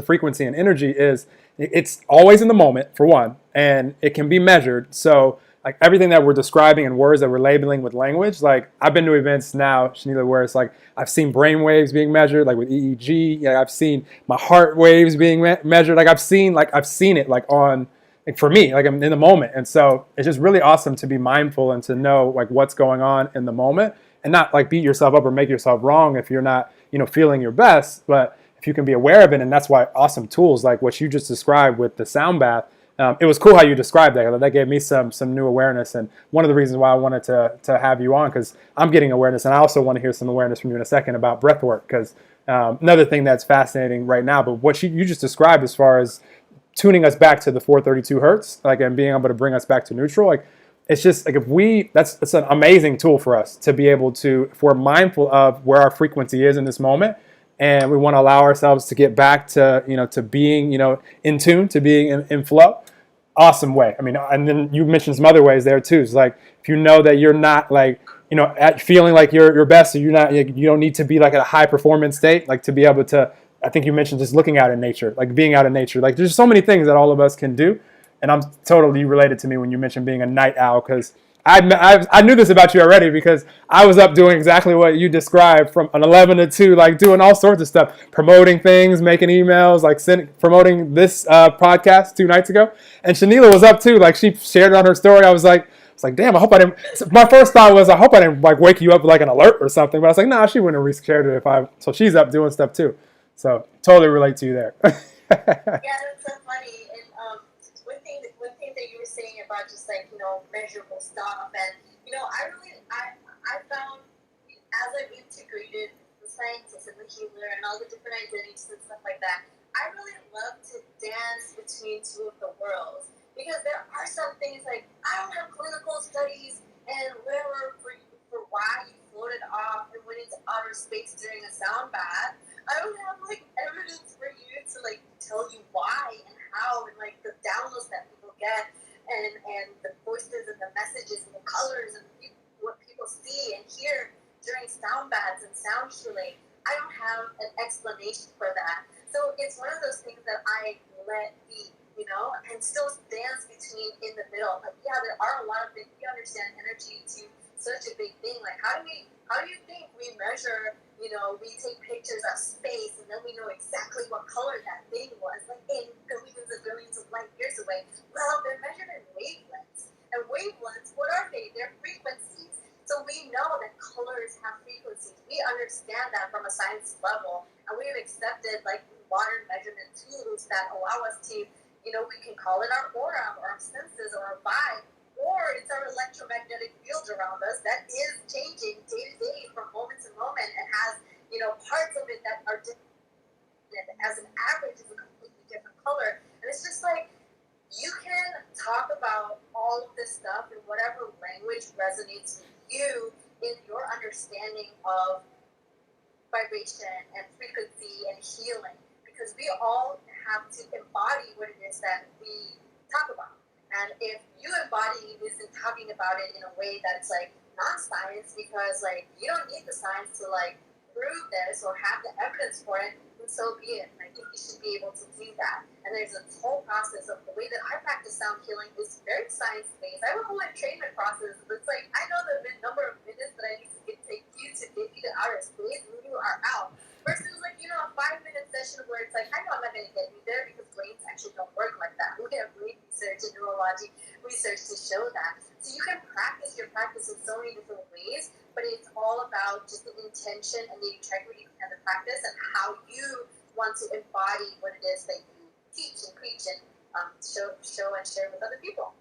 frequency and energy is it's always in the moment, for one, and it can be measured. So like everything that we're describing in words that we're labeling with language, like I've been to events now, Shanila, where it's like I've seen brain waves being measured, like with EEG. I've seen my heart waves being measured. Like I've seen it like on, like for me, like I'm in the moment. And so it's just really awesome to be mindful and to know like what's going on in the moment, and not like beat yourself up or make yourself wrong if you're not, feeling your best. But if you can be aware of it, and that's why awesome tools like what you just described with the sound bath. It was cool how you described that. That gave me some new awareness, and one of the reasons why I wanted to have you on, because I'm getting awareness, and I also want to hear some awareness from you in a second about breath work, because another thing that's fascinating right now. But what you just described as far as tuning us back to the 432 hertz, like, and being able to bring us back to neutral, like it's just like it's an amazing tool for us to be able to, if we're mindful of where our frequency is in this moment, and we want to allow ourselves to get back to to being in tune, to being in flow. Awesome way. I mean, and then you mentioned some other ways there too. It's like if you know that you're not like at feeling like you're your best, so you don't need to be like at a high performance state, like to be able to. I think you mentioned just looking out in nature, like being out in nature. Like there's so many things that all of us can do, and I'm totally related to me when you mentioned being a night owl, because I knew this about you already, because I was up doing exactly what you described from an 11 to 2, like doing all sorts of stuff, promoting things, making emails, like promoting this podcast 2 nights ago. And Shanila was up too, like she shared it on her story. I was like, damn, I hope I didn't. My first thought was, I hope I didn't like wake you up with like an alert or something. But I was like, nah, she wouldn't have shared it if I. So she's up doing stuff too. So totally relate to you there. Yeah, that's so funny. And one thing that you were saying about just like measurable stuff, and I found as I've integrated the scientist and the healer and all the different identities and stuff like that, I really love to dance between two of the worlds, because there are some things like I don't have clinical studies and whatever for why you floated off and went into outer space during a sound bath. I don't have like evidence for you to like tell you why and how, and like the downloads that people get, and the voices and the messages and the colors and what people see and hear during sound baths and sound healing. I don't have an explanation for that. So it's one of those things that I let be, and still dance between in the middle. Like, yeah, there are a lot of things. We understand energy to such a big thing. Like, how do you think we measure, we take pictures of space and then we know exactly what color that thing was, like in billions of light years away? Well, they're measured in wavelengths. And wavelengths, what are they? They're frequencies. So we know that colors have frequencies. We understand that from a science level, and we have accepted like modern measurement tools that allow us to, we can call it our aura or our senses or our vibe, or it's our electromagnetic field around us that is changing day to day from moment to moment, and has, parts of it that are different. As an average, is a completely different color. And it's just like, you can talk about all of this stuff in whatever language resonates with you in your understanding of vibration and frequency and healing, because we all have to embody what it is that we talk about. And if you embody this and talking about it in a way that's like non-science, because like you don't need the science to like prove this or have the evidence for it, then so be it. And I think you should be able to do that. And there's a whole process of the way that I practice sound healing is very science-based. I have a whole entrainment process. It's like I know the number of minutes that I need to take you to get you to outer space when you are out. Versus like, a 5-minute session where it's like, I know I'm not going to get you there, because brains actually don't work like that. We have brain research and neurology research to show that. So you can practice your practice in so many different ways, but it's all about just the intention and the integrity and the practice, and how you want to embody what it is that you teach and preach and show and share with other people.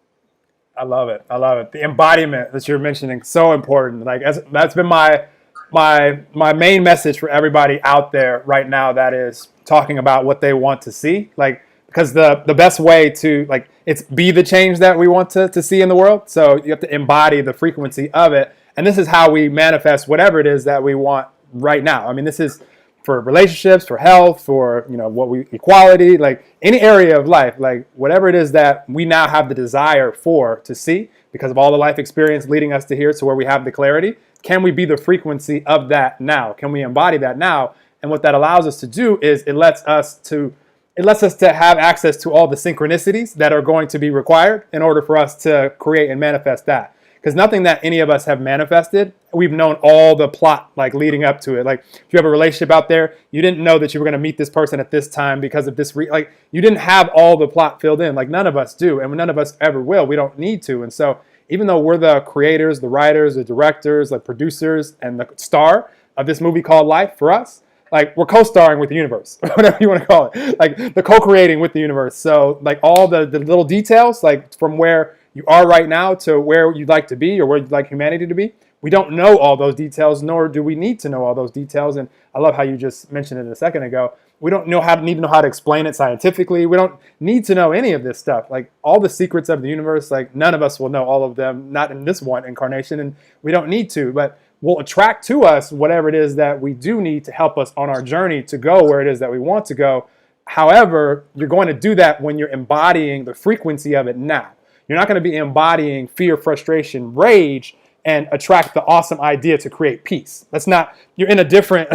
I love it. The embodiment that you're mentioning, so important. Like that's been my my main message for everybody out there right now that is talking about what they want to see, like, because the best way to, like, it's be the change that we want to see in the world. So you have to embody the frequency of it, and this is how we manifest whatever it is that we want right now. I mean, this is for relationships, for health, for, you know, what we, equality, like any area of life, like whatever it is that we now have the desire for to see because of all the life experience leading us to here, to where we have the clarity. Can we be the frequency of that now? Can we embody that now? And what that allows us to do is it lets us to have access to all the synchronicities that are going to be required in order for us to create and manifest that. Because nothing that any of us have manifested, we've known all the plot, like, leading up to it. Like, if you have a relationship out there, you didn't know that you were going to meet this person at this time because of this. Like, you didn't have all the plot filled in. Like, none of us do, and none of us ever will. We don't need to. And so, even though we're the creators, the writers, the directors, the producers, and the star of this movie called life for us, like, we're co-starring with the universe, whatever you want to call it, like the co-creating with the universe. So, like, all the little details, like from where you are right now to where you'd like to be or where you'd like humanity to be, we don't know all those details, nor do we need to know all those details. And I love how you just mentioned it a second ago. We don't need to know how to explain it scientifically. We don't need to know any of this stuff. Like, all the secrets of the universe, like, none of us will know all of them, not in this one incarnation, and we don't need to. But we'll attract to us whatever it is that we do need to help us on our journey to go where it is that we want to go. However, you're going to do that when you're embodying the frequency of it now. You're not going to be embodying fear, frustration, rage, and attract the awesome idea to create peace. That's not. You're in a different.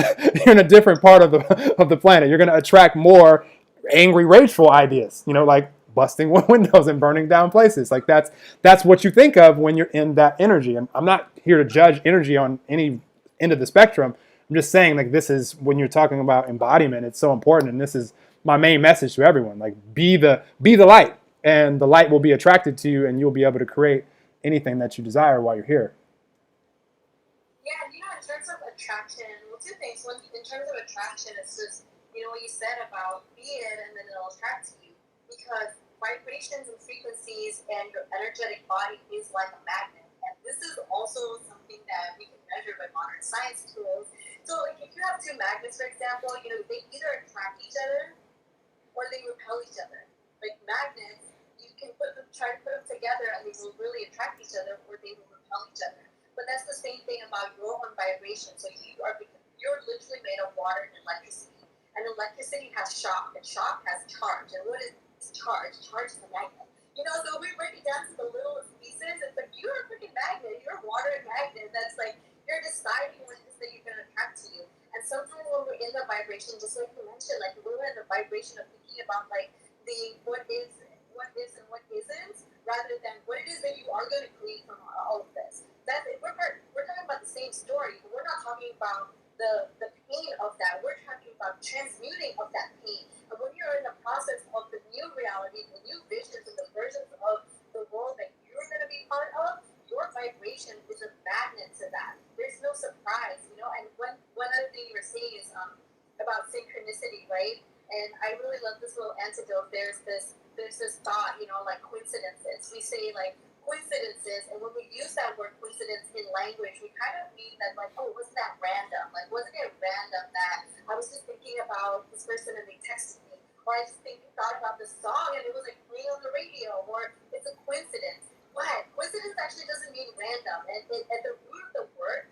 You're in a different part of the planet. You're going to attract more angry, rageful ideas. You know, like busting windows and burning down places. Like, that's what you think of when you're in that energy. And I'm not here to judge energy on any end of the spectrum. I'm just saying, like, this is when you're talking about embodiment. It's so important, and this is my main message to everyone. Like, be the light, and the light will be attracted to you, and you'll be able to create anything that you desire while you're here. Yeah, in terms of attraction, well, two things. One, in terms of attraction, it's just, what you said about be it and then it'll attract to you. Because vibrations and frequencies and your energetic body is like a magnet. And this is also something that we can measure by modern science tools. So, like, if you have two magnets, for example, they either attract each other or they repel each other. Like, magnets, you can try to put them together and they will really attract each other, or they will repel each other. But that's the same thing about your own vibration. So you're literally made of water and electricity. And electricity has shock, and shock has charge. And what is charge? Charge is a magnet. So we break it down to the littlest pieces. It's like, you're a freaking magnet. You're a water magnet. That's like, you're deciding what it is that you're going to attract to you. And sometimes when we're in the vibration, just like you mentioned, like, we're in the vibration of thinking about, like, the what is and what isn't, rather than what it is that you are going to create from all of this. We're talking about the same story, but we're not talking about the pain of that. We're talking about transmuting of that pain. And when you're in the process of the new reality, the new visions, and the versions of the world that you're going to be part of, your vibration is a magnet to that. There's no surprise, And one other thing you were saying is about synchronicity, right? And I really love this little antidote. There's this thought, like coincidences. We say, like, coincidences, and when we use that word coincidence in language, we kind of mean that, like, oh, wasn't that random? Like, wasn't it random that I was just thinking about this person and they texted me, or I just thought about this song and it was, like, playing on the radio, or it's a coincidence. But coincidence actually doesn't mean random, and at the root of the word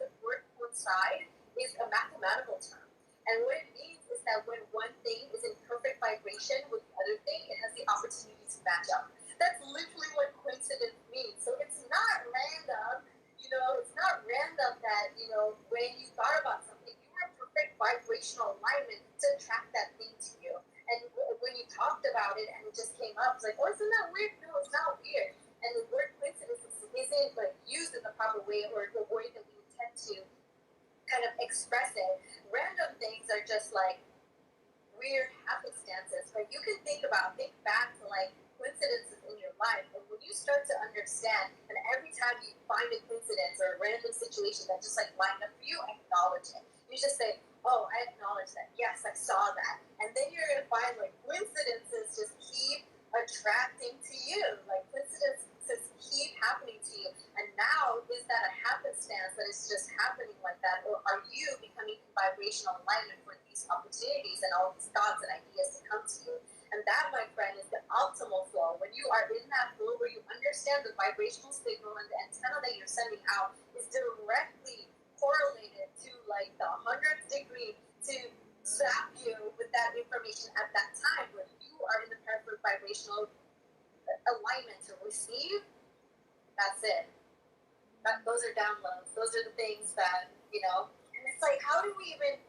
coincide is a mathematical term, and what it means is that when one thing is in perfect vibration with the other thing, it has the opportunity to match up. That's literally what coincidence means. So it's not random, it's not random that, when you thought about something, you were in perfect vibrational alignment to attract that thing to you. And when you talked about it and it just came up, it's like, oh, isn't that weird? No, it's not weird. And the word coincidence isn't, like, used in the proper way, or the way that we intend to kind of express it. Random things are just, like, weird happenstances, but you can think back to, like, coincidences in your life, and when you start to understand, and every time you find a coincidence or a random situation that just, like, lined up for you, acknowledge it. You just say, oh, I acknowledge that. Yes, I saw that. And then you're going to find, like, coincidences just keep attracting to you. Like, coincidences keep happening to you. And now, is that a happenstance that is just happening like that? Or are you becoming in vibrational alignment for these opportunities and all these thoughts and ideas to come to you? And that, my friend, is the optimal flow. When you are in that flow where you understand the vibrational signal and the antenna that you're sending out is directly correlated to like the 100th degree to zap you with that information at that time when you are in the perfect vibrational alignment to receive. That's it. Those are downloads. Those are the things that, and it's like, how do we even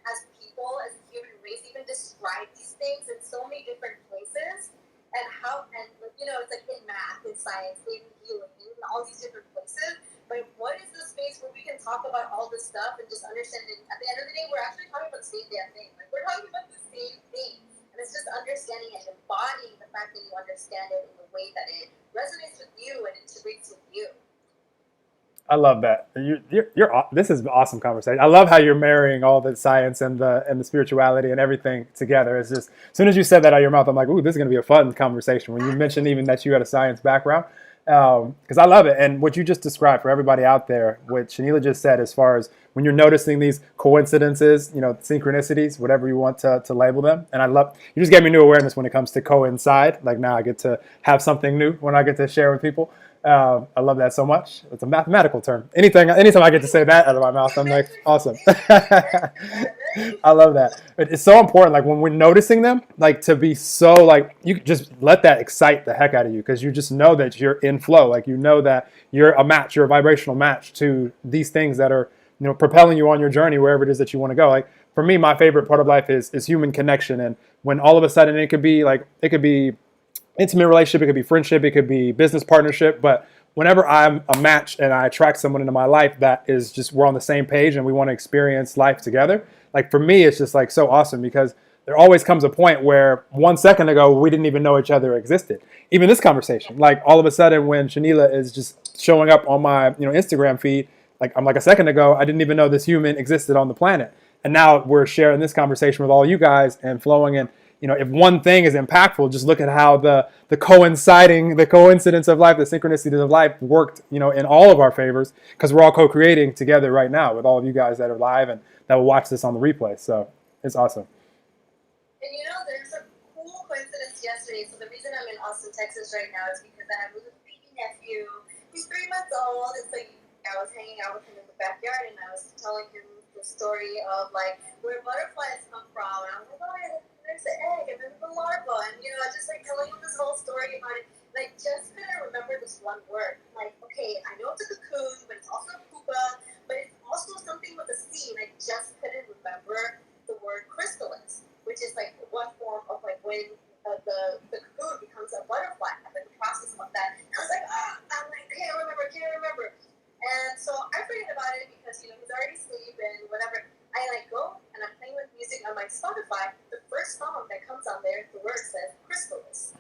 as people, as a human race, even describe these things in so many different places? And it's like in math, in science, in healing, in all these different places. But what is the space where we can talk about all this stuff and just understand it? At the end of the day, we're actually talking about the same damn thing. Like, we're talking about the same thing. And it's just understanding and embodying the fact that you understand it in the way that it resonates with you and integrates with you. I love that. This is an awesome conversation. I love how you're marrying all the science and the spirituality and everything together. It's just, as soon as you said that out of your mouth, I'm like, ooh, this is going to be a fun conversation. When you mentioned even that you had a science background, because I love it. And what you just described for everybody out there, what Shanila just said, as far as when you're noticing these coincidences, synchronicities, whatever you want to label them. And you just gave me new awareness when it comes to coincide. Like now I get to have something new when I get to share with people. I love that so much. It's a mathematical term. Anytime I get to say that out of my mouth, I'm like, awesome. I love that. But it's so important, like when we're noticing them, like to be so like, you just let that excite the heck out of you because you just know that you're in flow. Like you know that you're a vibrational match to these things that are, propelling you on your journey wherever it is that you want to go. Like for me, my favorite part of life is human connection. And when all of a sudden it could be intimate relationship, it could be friendship, it could be business partnership, but whenever I'm a match and I attract someone into my life that is just, we're on the same page and we want to experience life together, like for me it's just like so awesome because there always comes a point where 1 second ago we didn't even know each other existed. Even this conversation, like all of a sudden when Shanila is just showing up on my Instagram feed, like a second ago I didn't even know this human existed on the planet, and now we're sharing this conversation with all you guys and flowing in. If one thing is impactful, just look at how the coincidence of life, the synchronicities of life worked, in all of our favors, because we're all co-creating together right now with all of you guys that are live and that will watch this on the replay. So it's awesome. And there's a cool coincidence yesterday. So the reason I'm in Austin, Texas right now is because I have a baby nephew. He's 3 months old, and so I was hanging out with him in the backyard, and I was telling him the story of like where butterflies come from, and I was like, oh yeah, there's the egg and then the larva, and just like telling him this whole story about it. And I just couldn't remember this one word. Like, okay, I know it's a cocoon, but it's also a pupa, but it's also something with a C, and I just couldn't remember the word chrysalis, which is like one form of like when the cocoon becomes a butterfly, like the process of that. And I was like, I'm like, can't remember. And so I forget about it because he's already asleep and whatever. I like go and I'm playing with music on my Spotify. The first song that comes on there, the word says chrysalis.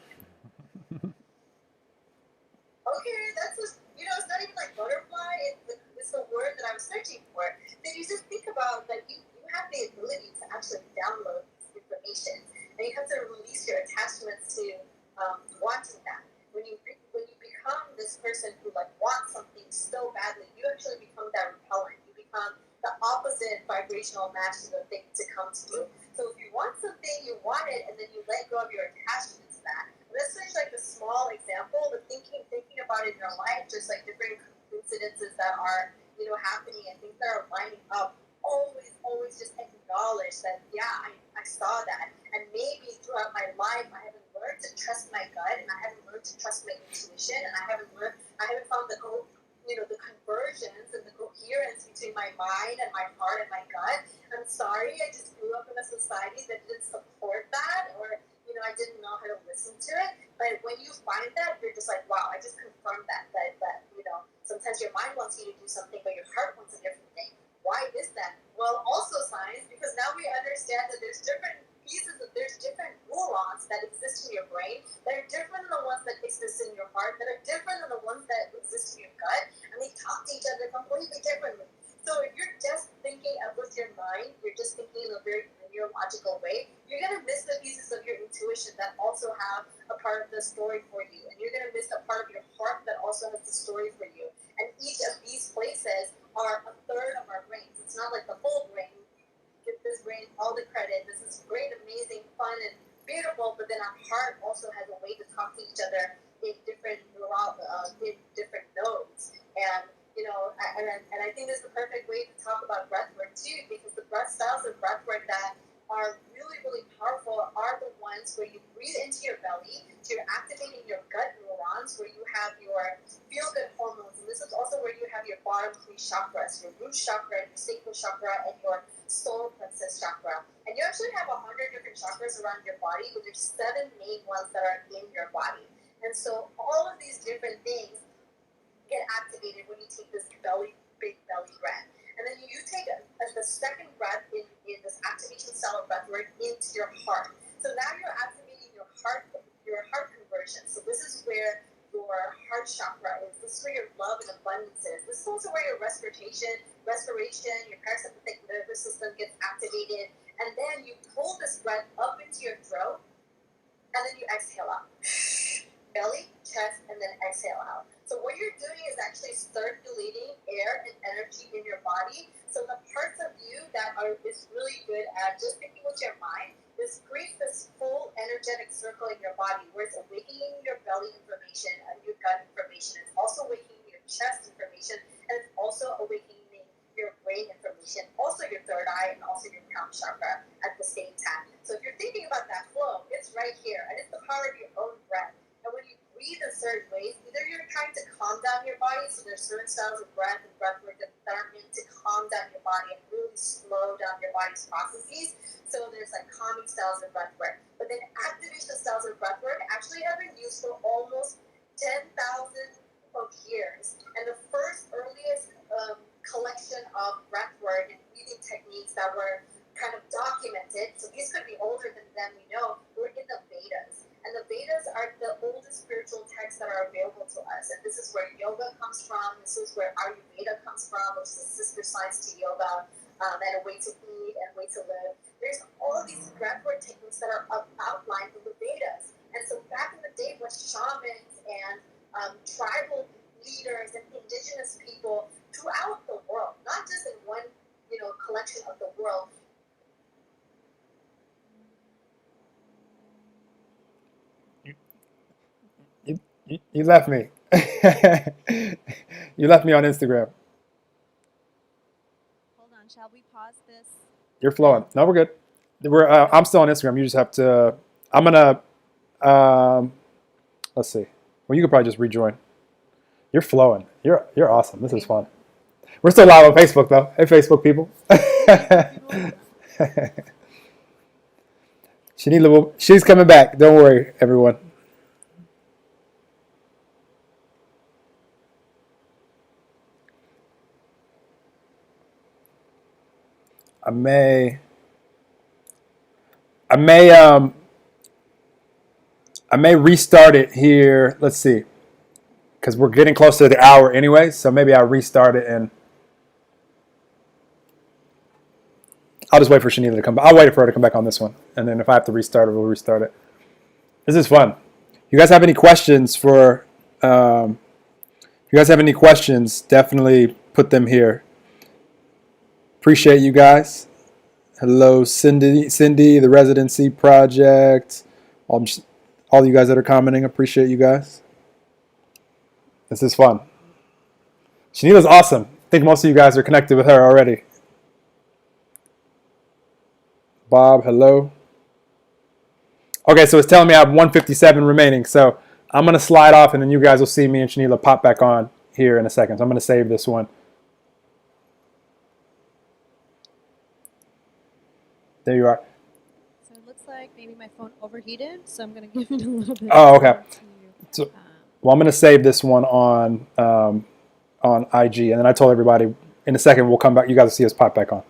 Okay, that's just, it's not even like butterfly. It's the word that I was searching for. Then you just think about that you have the ability to actually download this information, and you have to release your attachments to wanting that. When you become this person who like wants something so badly, you actually become that repellent. You become the opposite vibrational match to the thing to come to you. So if you want something, you want it, and then you let go of your attachment to that. And this is like a small example, but thinking about it in your life, just like different coincidences that are happening and things that are lining up. Always just acknowledge that I saw that, and maybe throughout my life I haven't learned to trust my gut, and I haven't learned to trust my intuition, and I haven't found the conversions and the coherence between my mind and my heart and my gut. I'm sorry, I just grew up in a society that didn't support that, or I didn't know how to listen to it. But when you find that, you're just like, wow, I just confirmed that sometimes your mind wants you to do something, but your heart wants a different thing. Why is that? Well, also science, because now we understand that there's different neurons that exist in your brain that are different than the ones that exist in your heart, that are different than the ones that exist in your gut, and they talk to each other completely differently. So if you're just thinking with your mind, you're just thinking in a very linear, logical way, you're going to miss the pieces of your intuition that also have a part of the story for you, and you're going to miss a part of your heart story for you. And each of these places are a third of our brains. It's not like the whole brain. Give this brain all the credit. This is great, amazing, fun, and beautiful. But then our heart also has a way to talk to each other in different nodes. And and I think this is the perfect way to talk about breath work too, because the breath styles of breath work that are really, really powerful are the ones where you breathe into your belly, so you're activating your gut neurons, where you have your feel-good hormones, and this is also where you have your bottom three chakras, your root chakra, your sacral chakra, and your solar plexus chakra. And you actually have 100 different chakras around your body, but there's 7 main ones that are in your body. And so all of these different things get activated when you take this big belly breath. And then you take the second breath in this activation style of breath work into your heart. So now you're activating your heart conversion. So this is where your heart chakra is. This is where your love and abundance is. This is also where your respiration, your parasympathetic nervous system gets activated. And then you pull this breath up into your throat, and then you exhale out. Belly, chest, and then exhale out. So what you're doing is actually circulating air and energy in your body. So the parts of you that is really good at just thinking with your mind is create this full energetic circle in your body, where it's awakening your belly information and your gut information. It's also awakening your chest information, and it's also awakening your brain information, also your third eye, and also your crown chakra at the same time. So if you're thinking about that flow, it's right here, and it's the power of your own breath. And when you breathe in certain ways, either you're trying to calm down your body, so there's certain styles of breath and breath work that are meant to calm down your body and really slow down your body's processes. So there's like calming styles of breath work. But then activation styles of breath work actually have been used for almost 10,000 of years. And the first earliest collection of breath work and breathing techniques that were kind of documented, so these could be older than them, were in the Vedas. And the Vedas are the oldest spiritual texts that are available to us. And this is where yoga comes from. This is where Ayurveda comes from, which is a sister science to yoga, and a way to eat and way to live. There's all of these breathwork techniques that are outlined in the Vedas. And so back in the day, when shamans and tribal leaders and indigenous people throughout the world, not just in one collection of the world, You left me. You left me on Instagram. Hold on, shall we pause this? You're flowing. No, we're good. I'm still on Instagram. You just have to. I'm gonna. Let's see. Well, you could probably just rejoin. You're flowing. You're awesome. This is fun. We're still live on Facebook though. Hey, Facebook people. She's coming back. Don't worry, everyone. I may restart it here. Let's see, because we're getting close to the hour anyway. So maybe I'll restart it and I'll just wait for Shanita to come back. I'll wait for her to come back on this one, and then if I have to restart it, we'll restart it. This is fun. You guys have any questions for? If you guys have any questions, definitely put them here. Appreciate you guys. Hello, Cindy, the Residency Project. All you guys that are commenting, appreciate you guys. This is fun. Shanita's awesome. I think most of you guys are connected with her already. Bob, hello. Okay, so it's telling me I have 157 remaining. So I'm going to slide off, and then you guys will see me and Shanita pop back on here in a second. So I'm going to save this one. There you are. So it looks like maybe my phone overheated, so I'm going to give it a little bit. Oh, okay. So, well, I'm going to save this one on IG, and then I told everybody in a second we'll come back. You guys will see us pop back on.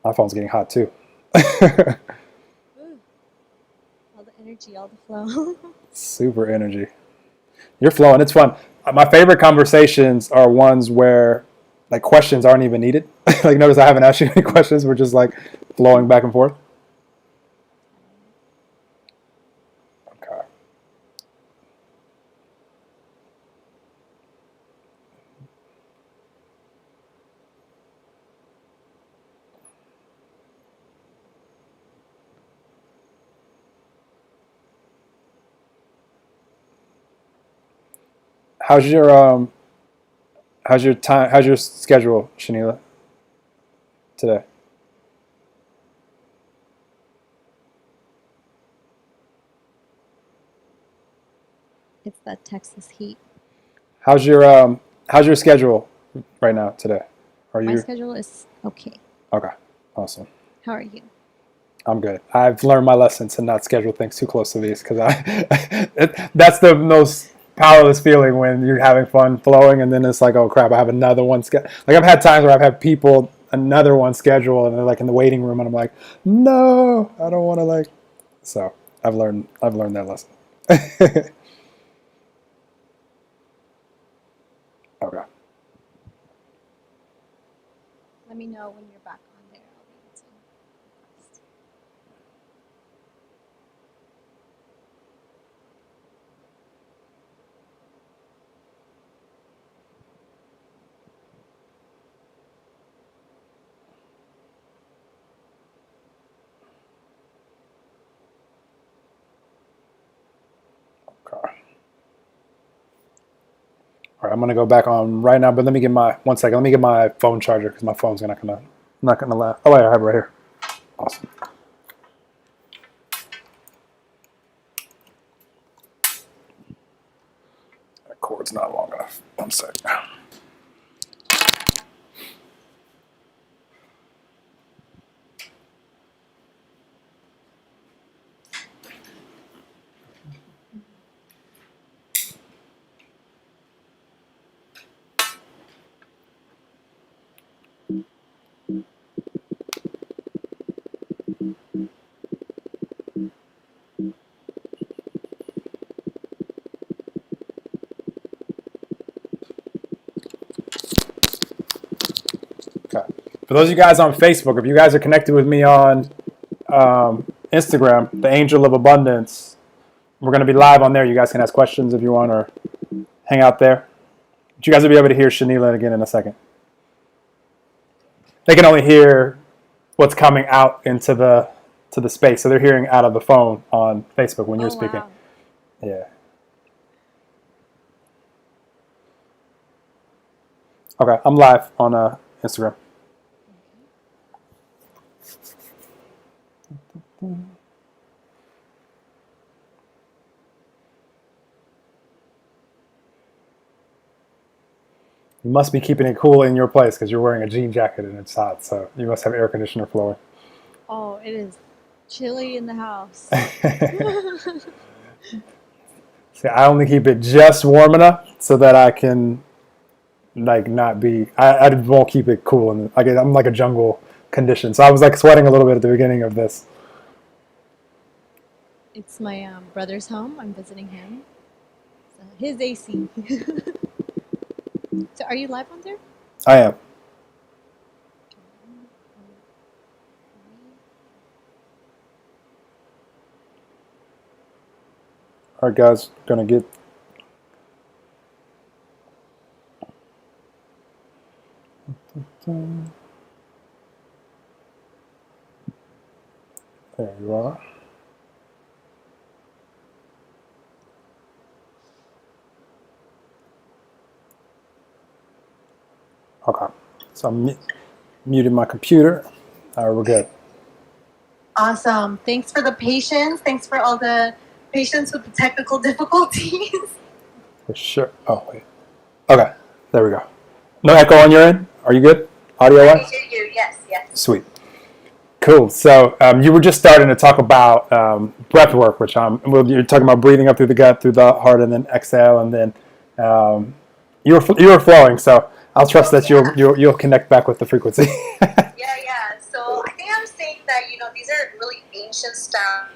My phone's getting hot too. Ooh, all the energy, all the flow. Super energy. You're flowing. It's fun. My favorite conversations are ones where like questions aren't even needed. Like notice I haven't asked you any questions. We're just like flowing back and forth. Okay. How's your time? How's your schedule, Shanila, today? It's that Texas heat. How's your schedule right now today? Are My you schedule is okay. okay? Awesome. How are you? I'm good. I've learned my lesson to not schedule things too close to these because that's the most powerless feeling when you're having fun flowing and then it's like, oh crap, I have another one scheduled. Like I've had times where I've had people another one scheduled and they're like in the waiting room and I'm like, no, I don't want to like. So I've learned that lesson. Okay. Let me know when you're back on there. I'll be able to. Okay. All right, I'm gonna go back on right now, but let me get my 1 second. Let me get my phone charger because my phone's not gonna last. Oh wait, I have it right here. Awesome. That cord's not long enough. 1 sec. Okay. For those of you guys on Facebook, if you guys are connected with me on Instagram, the Angel of Abundance, we're going to be live on there. You guys can ask questions if you want or hang out there. But you guys will be able to hear Shanila again in a second. They can only hear what's coming out into the space, so they're hearing out of the phone on Facebook when you're speaking. Wow. Yeah. Okay, I'm live on Instagram. You must be keeping it cool in your place because you're wearing a jean jacket and it's hot, so you must have air conditioner flowing. Oh, it is chilly in the house. See, I only keep it just warm enough so that I can like not be. I won't keep it cool, and I'm like a jungle condition. So I was like sweating a little bit at the beginning of this. It's my brother's home. I'm visiting him. So his AC. So are you live on there? I am. All right, guys, gonna get. There you are. Okay, so I'm muting my computer. All right, we're good. Awesome. Thanks for the patience. Thanks for all the patience with the technical difficulties. For sure. Oh wait. Okay, there we go. No echo on your end. Are you good? Audio I wise? hear you. Yes, yes. Sweet. Cool. So you were just starting to talk about breath work, which you're talking about breathing up through the gut, through the heart, and then exhale, and then you were flowing. So I'll trust that you'll connect back with the frequency. Yeah. So I think I'm saying that these are really ancient style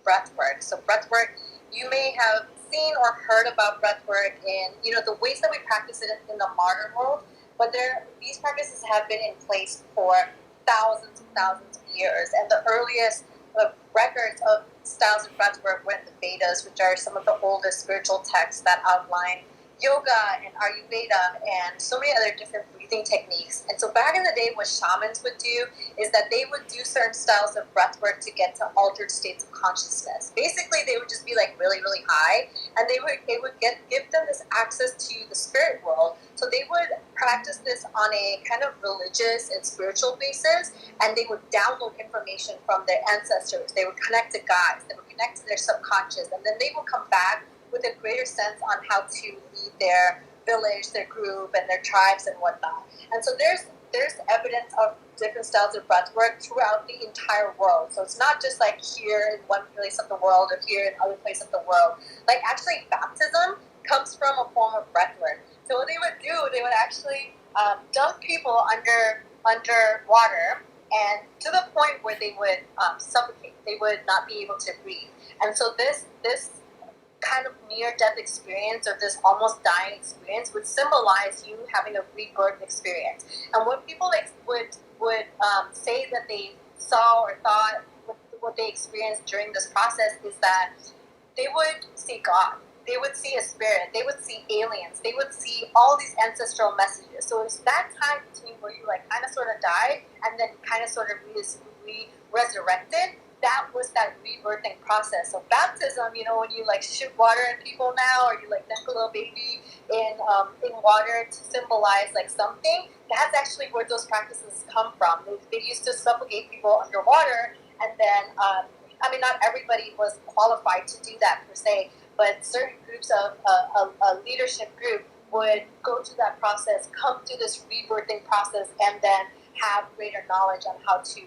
breath work. So breath work, you may have seen or heard about breath work in the ways that we practice it in the modern world, but these practices have been in place for thousands and thousands of years, and the earliest records of styles of breath work were in the Vedas, which are some of the oldest spiritual texts that outline yoga and Ayurveda and so many other different breathing techniques. And so back in the day, what shamans would do is that they would do certain styles of breath work to get to altered states of consciousness. Basically, they would just be like really, really high, and they would give them this access to the spirit world. So they would practice this on a kind of religious and spiritual basis, and they would download information from their ancestors. They would connect to guides. They would connect to their subconscious, and then they would come back with a greater sense on how to lead their village, their group, and their tribes and whatnot. And so there's evidence of different styles of breath work throughout the entire world. So it's not just like here in one place of the world or here in other place of the world. Like actually baptism comes from a form of breath work. So what they would do, they would actually dunk people under water, and to the point where they would suffocate. They would not be able to breathe. And so this kind of near-death experience or this almost dying experience would symbolize you having a rebirth experience. And what people would say that they saw or thought what they experienced during this process is that they would see God. They would see a spirit. They would see aliens. They would see all these ancestral messages. So it's that time between where you like kind of sort of died and then kind of sort of resurrected. That was that rebirthing process. So baptism, you know, when you like shoot water at people now, or you like dunk a little baby in water to symbolize like something, that's actually where those practices come from. They used to suffocate people underwater, and then I mean, not everybody was qualified to do that per se, but certain groups of a leadership group would go through that process, come through this rebirthing process, and then have greater knowledge on how to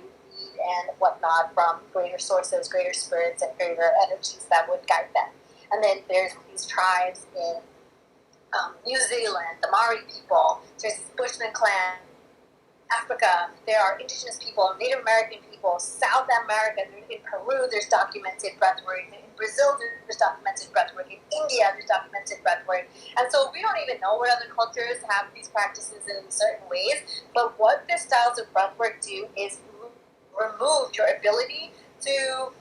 and whatnot from greater sources, greater spirits, and greater energies that would guide them. And then there's these tribes in New Zealand, the Maori people, there's this Bushman clan, Africa, there are indigenous people, Native American people, South America, in Peru there's documented breathwork, in Brazil there's documented breathwork, in India there's documented breathwork. And so we don't even know what other cultures have these practices in certain ways, but what the styles of breathwork do is remove your ability to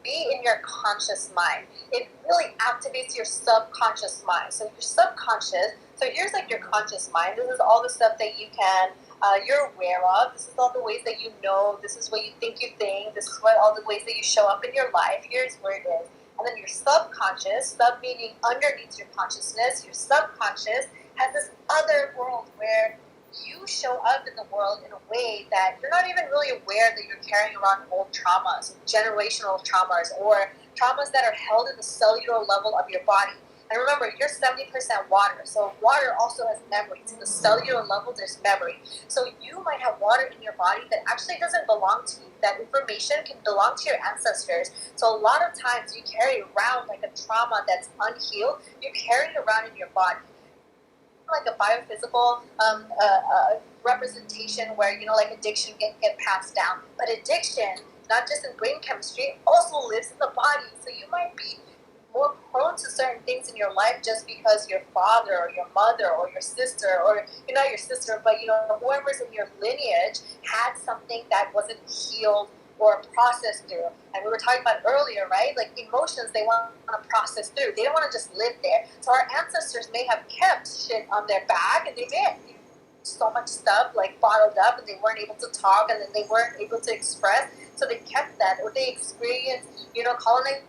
be in your conscious mind. It really activates your subconscious mind. So your subconscious, so here's like your conscious mind. This is all the stuff that you can, you're aware of. This is all the ways that you know. This is what you think. This is what all the ways that you show up in your life. Here's where it is. And then your subconscious, sub meaning underneath your consciousness, your subconscious has this other world where you show up in the world in a way that you're not even really aware that you're carrying around old traumas, generational traumas, or traumas that are held in the cellular level of your body. And remember, you're 70% water, so water also has memory. To the cellular level, there's memory. So you might have water in your body that actually doesn't belong to you. That information can belong to your ancestors. So a lot of times you carry around like a trauma that's unhealed, you carry it around in your body. Like a biophysical representation where, you know, like addiction can get passed down. But addiction, not just in brain chemistry, also lives in the body. So you might be more prone to certain things in your life just because your father or your mother or your sister, or you're not your sister, but, you know, whoever's in your lineage had something that wasn't healed or processed through. And we were talking about earlier, right? Like emotions, they want to process through. They don't want to just live there. So our ancestors may have kept shit on their back, and they may have so much stuff like bottled up, and they weren't able to talk, and then they weren't able to express. So they kept that, or they experienced, you know, colonization.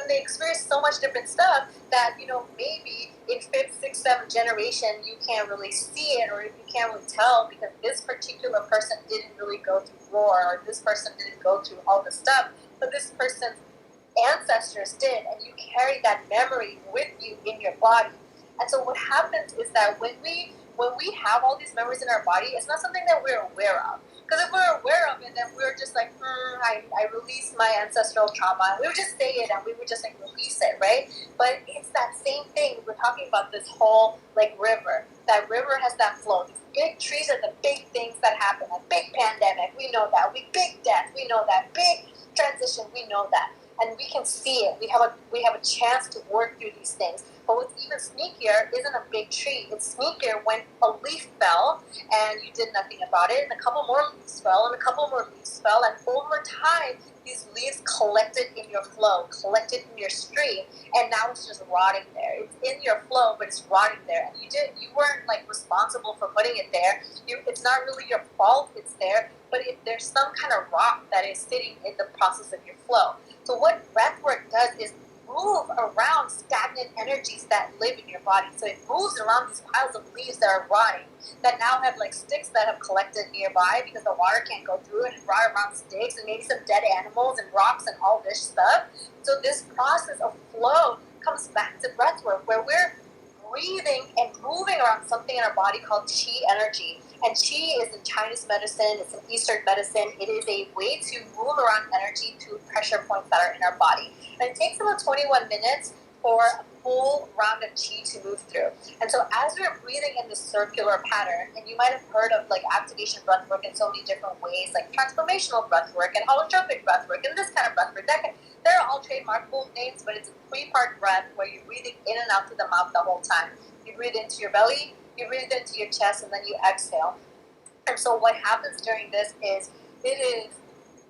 They experience so much different stuff that, you know, maybe in 5th, 6th, 7th generation you can't really see it, or you can't really tell because this particular person didn't really go through war, or this person didn't go through all the stuff, but this person's ancestors did, and you carry that memory with you in your body. And so what happens is that when we have all these memories in our body, it's not something that we're aware of. Because if we're aware of it, then we're just like, I released my ancestral trauma. We would just say it, and we would just like release it, right? But it's that same thing. We're talking about this whole like river. That river has that flow. These big trees are the big things that happen. A big pandemic, we know that. Big death, we know that. Big transition, we know that. And we can see it. We have a chance to work through these things. But what's even sneakier isn't a big tree. It's sneakier when a leaf fell and you did nothing about it, and a couple more leaves fell, and a couple more leaves fell, and over time these leaves collected in your flow, collected in your stream, and now it's just rotting there. It's in your flow, but it's rotting there, and you weren't like responsible for putting it there. It's not really your fault it's there, but if there's some kind of rock that is sitting in the process of your flow. So what breath work does is move around stagnant energies that live in your body. So it moves around these piles of leaves that are rotting, that now have like sticks that have collected nearby because the water can't go through, and rot around sticks and maybe some dead animals and rocks and all this stuff. So this process of flow comes back to breath work, where we're breathing and moving around something in our body called qi energy. And qi is in Chinese medicine, it's in Eastern medicine. It is a way to move around energy to pressure points that are in our body. And it takes about 21 minutes for a full round of qi to move through. And so as we're breathing in this circular pattern, and you might have heard of like activation breath work in so many different ways, like transformational breath work and holotropic breath work and this kind of breath work, they're all trademarkable names, but it's a 3-part breath where you're breathing in and out through the mouth the whole time. You breathe into your belly, you breathe into your chest, and then you exhale. And so what happens during this is it is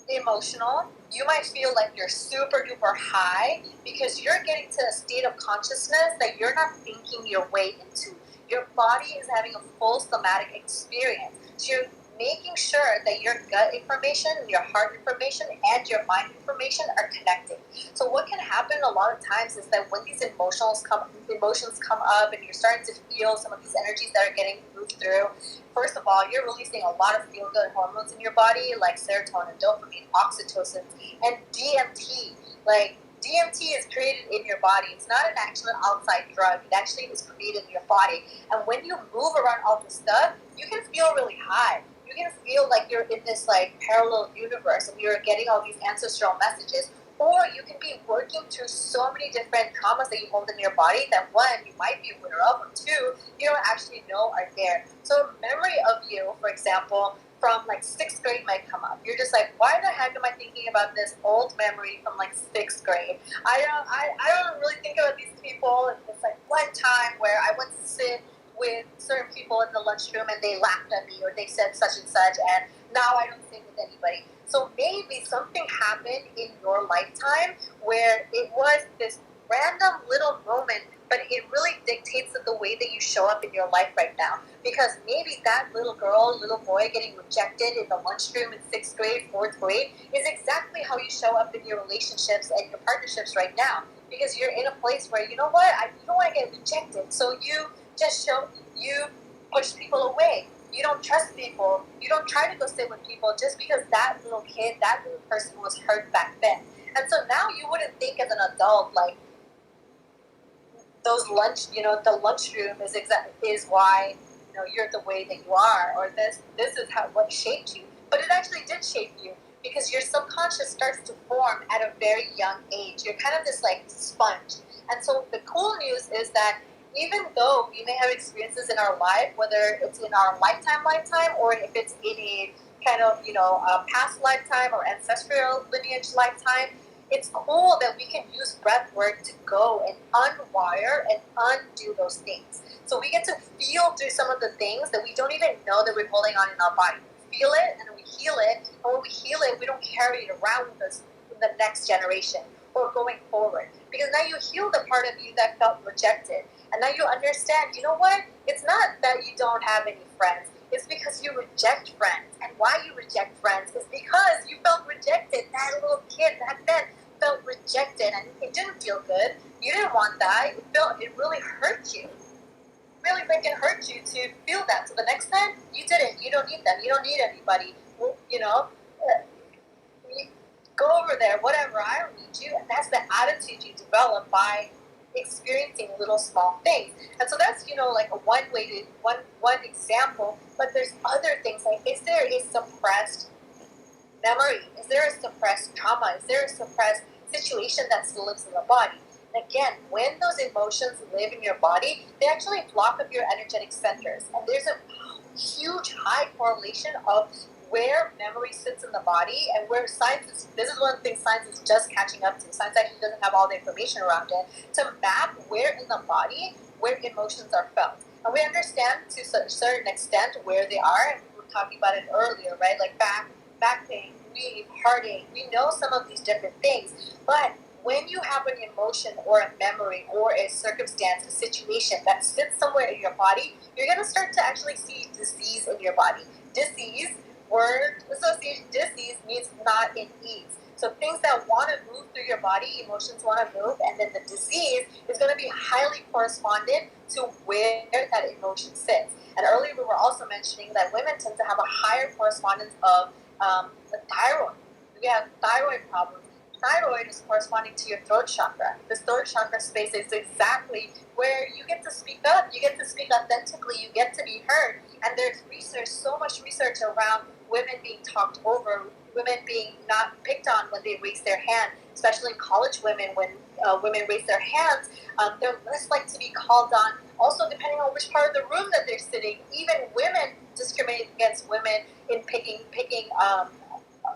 emotional. You might feel like you're super duper high because you're getting to a state of consciousness that you're not thinking your way into. Your body is having a full somatic experience. So you're making sure that your gut information, your heart information, and your mind information are connecting. So what can happen a lot of times is that when these emotions come up and you're starting to feel some of these energies that are getting moved through, first of all, you're releasing a lot of feel-good hormones in your body, like serotonin, dopamine, oxytocin, and DMT. Like, DMT is created in your body. It's not an actual outside drug. It actually is created in your body. And when you move around all this stuff, you can feel really high. You can feel like you're in this like parallel universe and you're getting all these ancestral messages. Or you can be working through so many different traumas that you hold in your body that, one, you might be aware of, or two, you don't actually know are there. So a memory of you, for example, from like 6th grade might come up. You're just like, why the heck am I thinking about this old memory from like 6th grade? I don't really think about these people. And it's like one time where I went to sit with certain people in the lunchroom and they laughed at me or they said such and such, and now I don't sit with anybody. So maybe something happened in your lifetime where it was this random little moment, but it really dictates the way that you show up in your life right now. Because maybe that little girl, little boy getting rejected in the lunchroom in 6th grade, 4th grade is exactly how you show up in your relationships and your partnerships right now. Because you're in a place where, you know what, you don't want to get rejected. So you just you push people away. You don't trust people. You don't try to go sit with people just because that little kid, that little person was hurt back then. And so now you wouldn't think as an adult, like, those the lunchroom is why, you're the way that you are, or this is what shaped you. But it actually did shape you because your subconscious starts to form at a very young age. You're kind of this like sponge. And so the cool news is that even though we may have experiences in our life, whether it's in our lifetime, or if it's in a kind of, a past lifetime or ancestral lineage lifetime, it's cool that we can use breath work to go and unwire and undo those things. So we get to feel through some of the things that we don't even know that we're holding on in our body. We feel it and then we heal it. And when we heal it, we don't carry it around with us in the next generation or going forward. Because now you heal the part of you that felt rejected. And now you understand, you know what? It's not that you don't have any friends. It's because you reject friends. And why you reject friends is because you felt rejected. That little kid back then felt rejected and it didn't feel good. You didn't want that. It really hurt you. Really freaking hurt you to feel that. So the next time, you didn't. You don't need them. You don't need anybody. Well, go over there, whatever, I don't need you. And that's the attitude you develop by experiencing little small things. And so that's, like a one example, but there's other things like, is there a suppressed memory? Is there a suppressed trauma? Is there a suppressed situation that still lives in the body? And again, when those emotions live in your body, they actually block up your energetic centers. And there's a huge high correlation of where memory sits in the body and where this is one thing science is just catching up to. Science actually doesn't have all the information around it to map where in the body where emotions are felt. And we understand to a certain extent where they are, and we were talking about it earlier, right? Like back pain, grief, heartache. We know some of these different things, but when you have an emotion or a memory or a circumstance, a situation that sits somewhere in your body, you're going to start to actually see disease in your body. Disease, word association, disease means not in ease. So things that want to move through your body, emotions want to move, and then the disease is going to be highly correspondent to where that emotion sits. And earlier we were also mentioning that women tend to have a higher correspondence of the thyroid. We have thyroid problems. Thyroid is corresponding to your throat chakra. The throat chakra space is exactly where you get to speak up, you get to speak authentically, you get to be heard. And there's research, so much research around women being talked over, women being not picked on when they raise their hand, especially in college women. When women raise their hands, they're less likely to be called on. Also, depending on which part of the room that they're sitting, even women discriminate against women in picking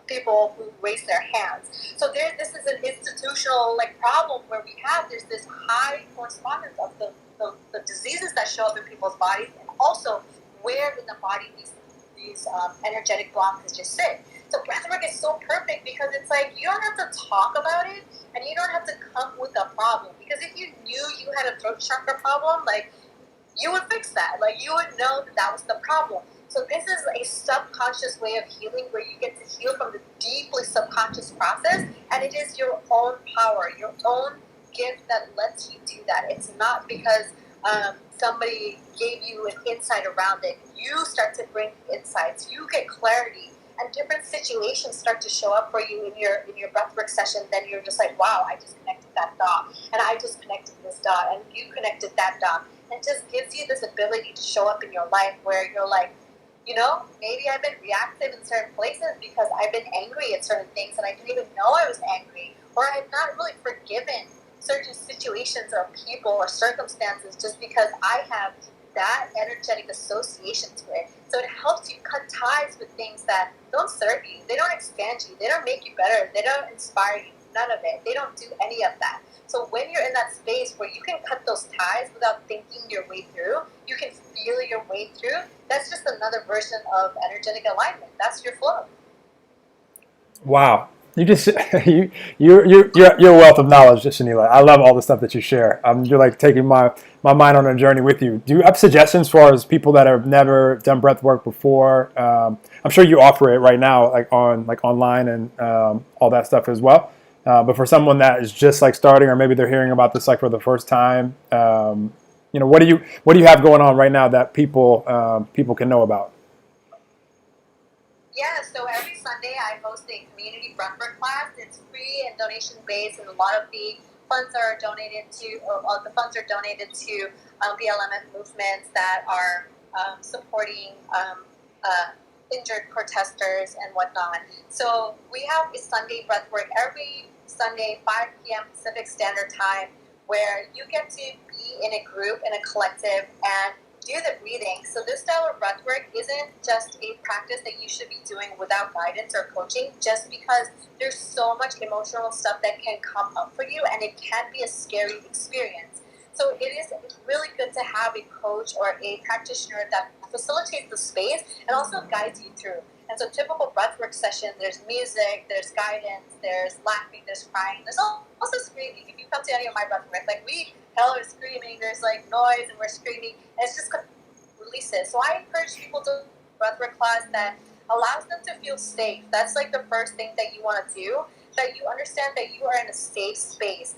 people who raise their hands. So this is an institutional problem where there's this high correspondence of the diseases that show up in people's bodies, and also where in the body these energetic blockages sit. So breathwork is so perfect because it's like you don't have to talk about it and you don't have to come with a problem. Because if you knew you had a throat chakra problem, you would fix that. You would know that was the problem. So this is a subconscious way of healing where you get to heal from the deeply subconscious process, and it is your own power, your own gift that lets you do that. It's not because somebody gave you an insight around it. You start to bring insights. You get clarity, and different situations start to show up for you in your breathwork session. Then you're just like, wow, I just connected that dot, and I just connected this dot, and you connected that dot. And it just gives you this ability to show up in your life where you're like, maybe I've been reactive in certain places because I've been angry at certain things and I didn't even know I was angry, or I've not really forgiven certain situations or people or circumstances just because I have that energetic association to it. So it helps you cut ties with things that don't serve you. They don't expand you. They don't make you better. They don't inspire you. None of it. They don't do any of that. So when you're in that space where you can cut those ties without thinking your way through, you can feel your way through, that's just another version of energetic alignment. That's your flow. Wow. You just you're a wealth of knowledge, Shanila. I love all the stuff that you share. You're like taking my mind on a journey with you. Do you have suggestions for as people that have never done breath work before? I'm sure you offer it right now, online and all that stuff as well. But for someone that is just starting, or maybe they're hearing about this for the first time, what do you have going on right now that people can know about? Yeah, so every Sunday I host a community breathwork class. It's free and donation based, and a lot of the funds are donated to BLM movements that are supporting injured protesters and whatnot. So we have a Sunday breathwork every Sunday, 5 p.m. Pacific Standard Time, where you get to be in a group, in a collective, and do the breathing. So this style of breathwork isn't just a practice that you should be doing without guidance or coaching, just because there's so much emotional stuff that can come up for you, and it can be a scary experience. So it is really good to have a coach or a practitioner that facilitates the space and also guides you through. And so typical breathwork session, there's music, there's guidance, there's laughing, there's crying, there's also screaming. If you come to any of my breathwork, we hell are screaming, there's noise and we're screaming, and it's just release it. So I encourage people to breathwork class that allows them to feel safe. That's the first thing that you want to do, that you understand that you are in a safe space,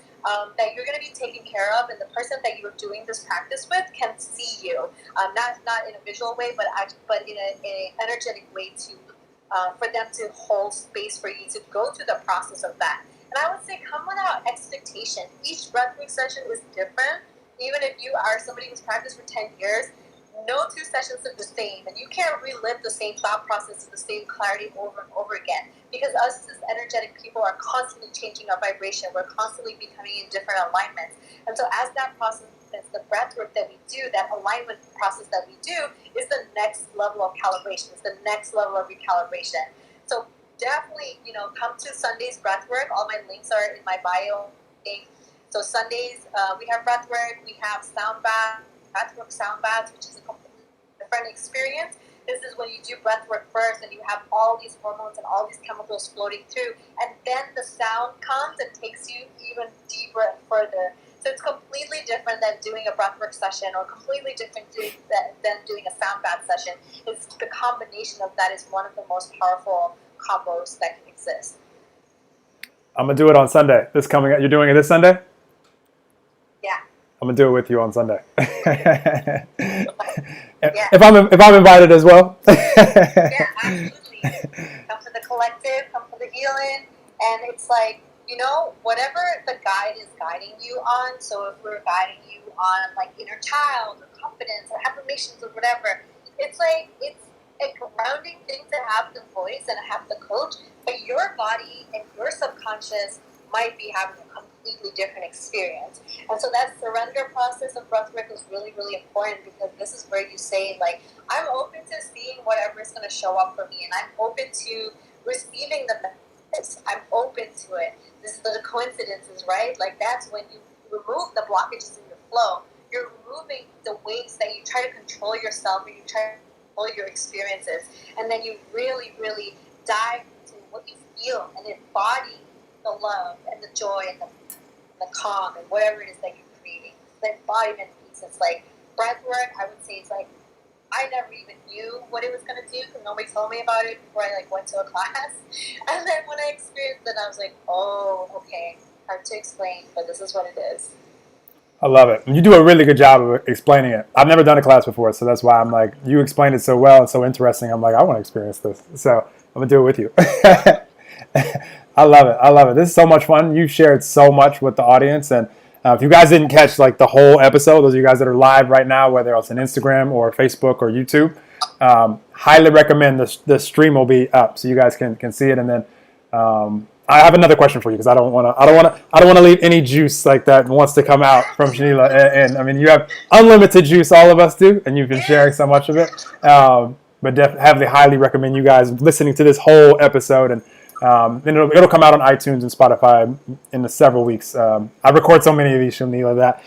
that you're going to be taken care of, and the person that you're doing this practice with can see you, not in a visual way, but in an energetic way for them to hold space for you to go through the process of that. And I would say come without expectation. Each breathwork session is different. Even if you are somebody who's practiced for 10 years, no two sessions are the same, and you can't relive the same thought process and the same clarity over and over again, because us as energetic people are constantly changing our vibration. We're constantly becoming in different alignments. And so as that process, the breath work that we do, that alignment process that we do, is the next level of calibration. It's the next level of recalibration. So definitely, come to Sunday's breath work. All my links are in my bio. So Sundays, we have breathwork, we have sound bath, breathwork sound baths, which is a completely different experience. This is when you do breath work first and you have all these hormones and all these chemicals floating through, and then the sound comes and takes you even deeper and further. So it's completely different than doing a breathwork session, or completely different than doing a sound bath session. It's the combination of that is one of the most powerful combos that can exist. I'm gonna do it on Sunday. You're doing it this Sunday? Yeah. I'm gonna do it with you on Sunday. Yeah. If I'm invited as well. Yeah, absolutely. Come for the collective, come for the healing, and it's like, whatever the guide is guiding you on. So if we're guiding you on like inner child or confidence or affirmations or whatever, it's like it's a grounding thing to have the voice and have the coach, but your body and your subconscious might be having a completely different experience. And so that surrender process of breathwork is really, really important, because this is where you say, like, I'm open to seeing whatever is going to show up for me, and I'm open to receiving the messages. I'm open to it. This is the coincidences, right? Like, that's when you remove the blockages in your flow. You're removing the ways that you try to control yourself, or you try to control your experiences, and then you really, really dive into what you feel and embody the love and the joy and the calm and whatever it is that you're creating. The embodiment piece. It's like breath work, I would say, it's like I never even knew what it was going to do, because nobody told me about it before I went to a class. And then when I experienced it, I was like, oh, okay, hard to explain, but this is what it is. I love it. You do a really good job of explaining it. I've never done a class before, so that's why I'm like, you explained it so well and so interesting. I'm like, I want to experience this. So I'm going to do it with you. I love it. I love it. This is so much fun. You shared so much with the audience. And if you guys didn't catch the whole episode, those of you guys that are live right now, whether it's on Instagram or Facebook or YouTube, highly recommend the stream will be up so you guys can see it. And then I have another question for you, because I don't want to leave any juice like that wants to come out from Shanila. And I mean, you have unlimited juice, all of us do, and you've been sharing so much of it. But definitely highly recommend you guys listening to this whole episode, and it'll come out on iTunes and Spotify in the several weeks. I record so many of these, Shanila, that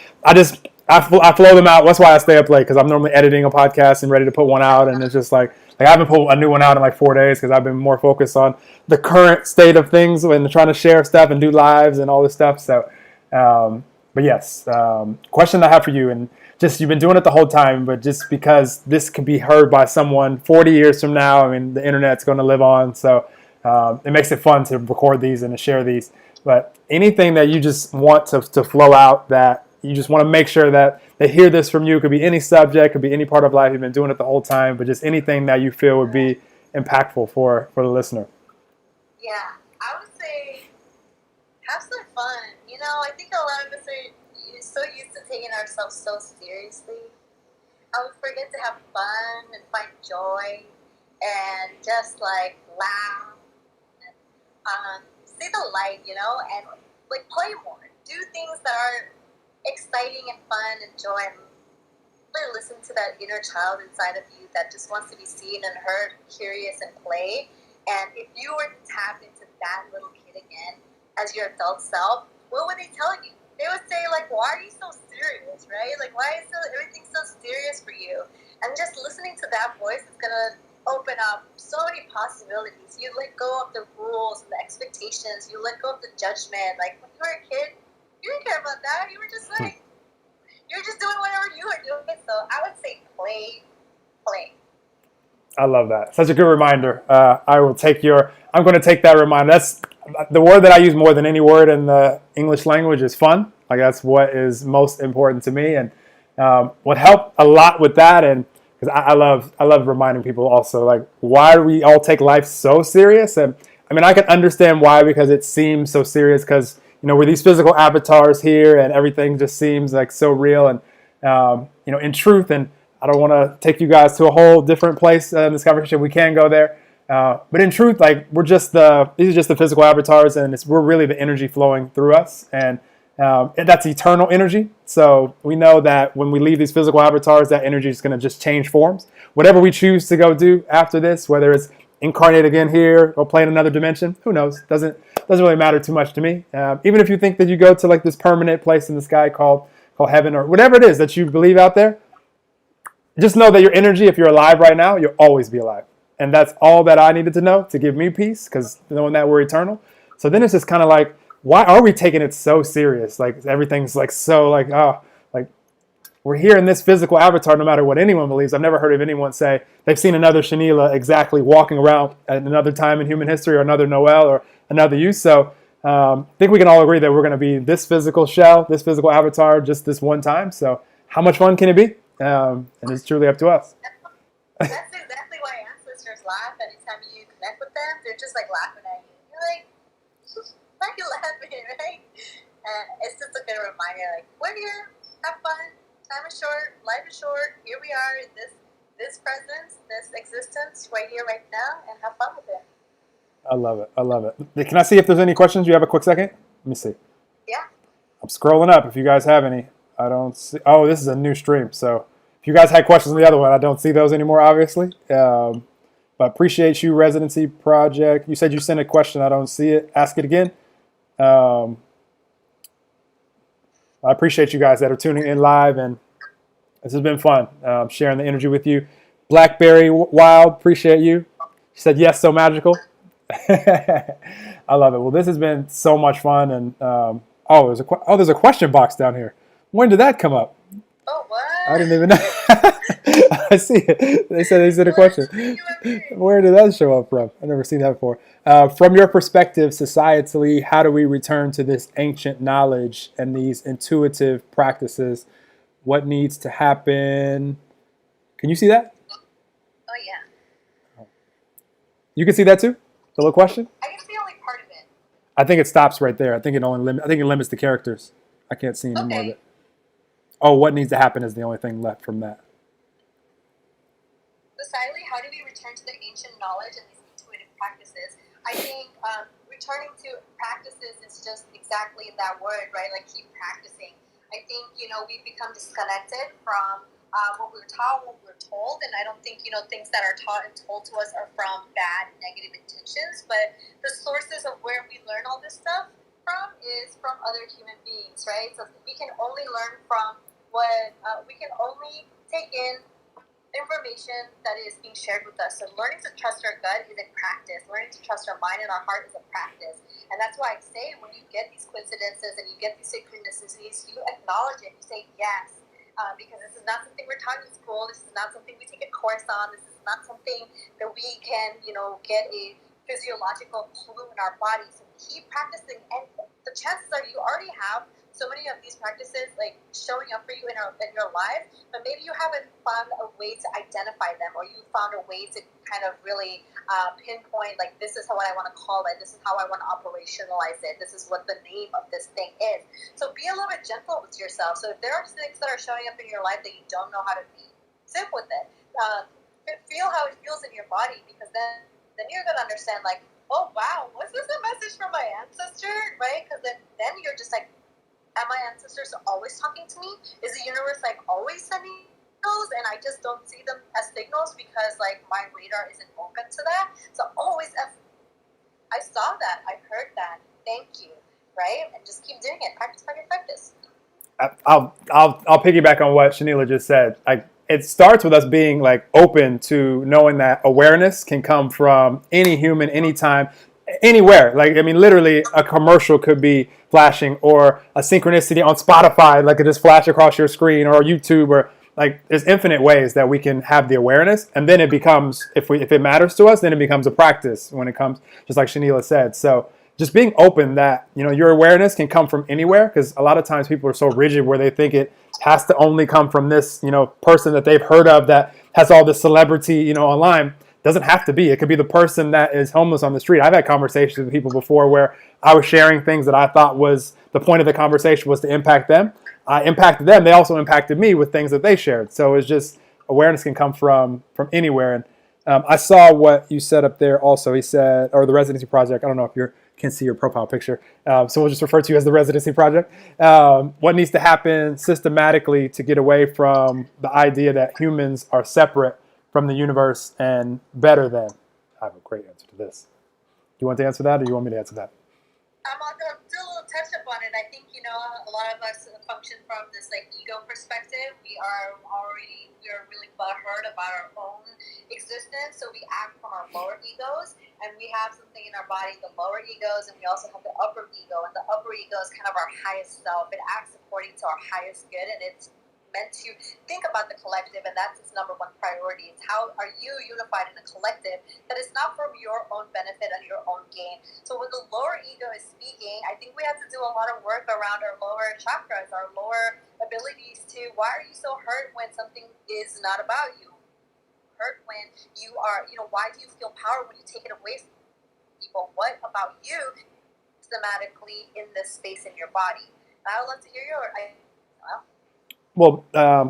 I flow them out. That's why I stay up late, because I'm normally editing a podcast and ready to put one out, and it's just like I haven't put a new one out in like 4 days, because I've been more focused on the current state of things and trying to share stuff and do lives and all this stuff. So, but yes, question I have for you, and just you've been doing it the whole time, but just because this could be heard by someone 40 years from now, I mean, the internet's going to live on, so it makes it fun to record these and to share these. But anything that you just want to flow out, that you just want to make sure that they hear this from you, could be any subject, could be any part of life, you've been doing it the whole time, but just anything that you feel would be impactful for the listener. Yeah, I would say have some fun. I think a lot of us are so used to taking ourselves so seriously. I would forget to have fun and find joy and just like laugh and see the light, and like play more. Do things that are exciting and fun and joy, and really listen to that inner child inside of you that just wants to be seen and heard, curious, and play. And if you were to tap into that little kid again as your adult self, what would they tell you? They would say, like, why are you so serious, right? Like, why is everything so serious for you? And just listening to that voice is going to open up so many possibilities. You let go of the rules and the expectations. You let go of the judgment. Like, when you were a kid, you didn't care about that. You were just like, you were just doing whatever you were doing. So I would say play. I love that. Such a good reminder. I'm going to take that reminder. That's the word that I use more than any word in the English language is fun. Like, that's what is most important to me. And what helped a lot with that, and because I love reminding people also, like, why do we all take life so serious? And I mean, I can understand why, because it seems so serious, because we're these physical avatars here, and everything just seems like so real. And in truth, and I don't want to take you guys to a whole different place in this conversation. We can go there, but in truth, like, these are just the physical avatars, and we're really the energy flowing through us, and that's eternal energy. So we know that when we leave these physical avatars, that energy is going to just change forms. Whatever we choose to go do after this, whether it's incarnate again here or play in another dimension, who knows? Doesn't really matter too much to me. Even if you think that you go to like this permanent place in the sky called heaven, or whatever it is that you believe out there, just know that your energy, if you're alive right now, you'll always be alive. And that's all that I needed to know to give me peace, because knowing that we're eternal. So then it's just kind of like, why are we taking it so serious? Like everything's like so like, oh, like we're here in this physical avatar no matter what anyone believes. I've never heard of anyone say they've seen another Shanila exactly walking around at another time in human history, or another Noel, or another you. So I think we can all agree that we're going to be this physical shell, this physical avatar, just this one time. So how much fun can it be? And it's truly up to us. That's exactly why ancestors laugh anytime you connect with them. They're just like laughing at you. You're like, why are you laughing, right? It's just a good reminder, like, we're here, have fun, time is short, life is short, here we are in this presence, this existence, right here, right now, and have fun with it. I love it. I love it. Can I see if there's any questions? You have a quick second? Let me see. Yeah. I'm scrolling up if you guys have any. I don't see. Oh, this is a new stream. So if you guys had questions on the other one, I don't see those anymore, obviously. But appreciate you, Residency Project. You said you sent a question. I don't see it. Ask it again. I appreciate you guys that are tuning in live, and this has been fun sharing the energy with you. Blackberry Wild, appreciate you. She said yes, so magical. I love it. Well, this has been so much fun, and there's a question box down here. When did that come up? Oh, what? I didn't even know. I see it. They said a question. Where did that show up from? I've never seen that before. From your perspective, societally, how do we return to this ancient knowledge and these intuitive practices? What needs to happen? Can you see that? Oh, yeah. You can see that too? The little question? I can see only part of it. I think it stops right there. I think it limits the characters. I can't see any more of it. Oh, what needs to happen is the only thing left from that. Societally, how do we return to the ancient knowledge and these intuitive practices? I think returning to practices is just exactly that word, right? Like, keep practicing. I think, we've become disconnected from what we were taught, what we were told, and I don't think, things that are taught and told to us are from bad, negative intentions, but the sources of where we learn all this stuff from is from other human beings, right? So we can only learn from we can only take in information that is being shared with us. So learning to trust our gut is a practice. Learning to trust our mind and our heart is a practice. And that's why I say when you get these coincidences and you get these synchronicities, you acknowledge it. You say yes. Because this is not something we're taught in school. This is not something we take a course on. This is not something that we can, get a physiological clue in our body. So keep practicing. And the chances are you already have so many of these practices like showing up for you in your life, but maybe you haven't found a way to identify them, or you found a way to kind of really pinpoint, like, this is what I want to call it, this is how I want to operationalize it, this is what the name of this thing is. So be a little bit gentle with yourself. So if there are things that are showing up in your life that you don't know how to be, sit with it. Feel how it feels in your body, because then you're going to understand, like, oh, wow, was this a message from my ancestor, right? Because then you're just like, are my ancestors always talking to me? Is the universe like always sending signals and I just don't see them as signals because like my radar isn't open to that? So always, I saw that, I heard that, thank you, right? And just keep doing it. Practice, practice, practice. I'll piggyback on what Shanila just said. Like, it starts with us being like open to knowing that awareness can come from any human, anytime, anywhere. Like, I mean, literally a commercial could be flashing, or a synchronicity on Spotify, like it just flash across your screen, or YouTube, or like there's infinite ways that we can have the awareness. And then it becomes, if it matters to us, then it becomes a practice when it comes, just like Shanila said. So just being open that, your awareness can come from anywhere, because a lot of times people are so rigid where they think it has to only come from this, person that they've heard of that has all this celebrity, online. Doesn't have to be. It could be the person that is homeless on the street. I've had conversations with people before where I was sharing things that I thought was the point of the conversation was to impact them. I impacted them. They also impacted me with things that they shared. So it's just awareness can come from anywhere. And I saw what you said up there also. He said, or the Residency Project. I don't know if you can see your profile picture. So we'll just refer to you as the Residency Project. What needs to happen systematically to get away from the idea that humans are separate from the universe and better than? I have a great answer to this. Do you want to answer that, or do you want me to answer that? I'm do a little touch upon it. I think, a lot of us function from this ego perspective. We are really butthurt about our own existence, so we act from our lower egos, and we have something in our body, the lower egos, and we also have the upper ego, and the upper ego is kind of our highest self. It acts according to our highest good, and it's meant to think about the collective, and that's its number one priority. It's how are you unified in a collective that is not from your own benefit and your own gain. So when the lower ego is speaking, I think we have to do a lot of work around our lower chakras, our lower abilities to, why are you so hurt when something is not about you? Hurt when you are, why do you feel power when you take it away from people? What about you systematically in this space in your body? I would love to hear Well,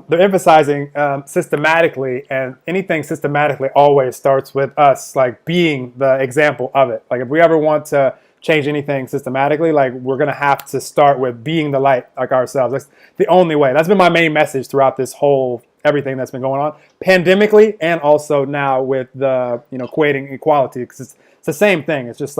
they're emphasizing systematically, and anything systematically always starts with us, being the example of it. If we ever want to change anything systematically, we're going to have to start with being the light, ourselves. That's the only way. That's been my main message throughout this whole everything that's been going on, pandemically, and also now with the creating equality, because it's the same thing. It's just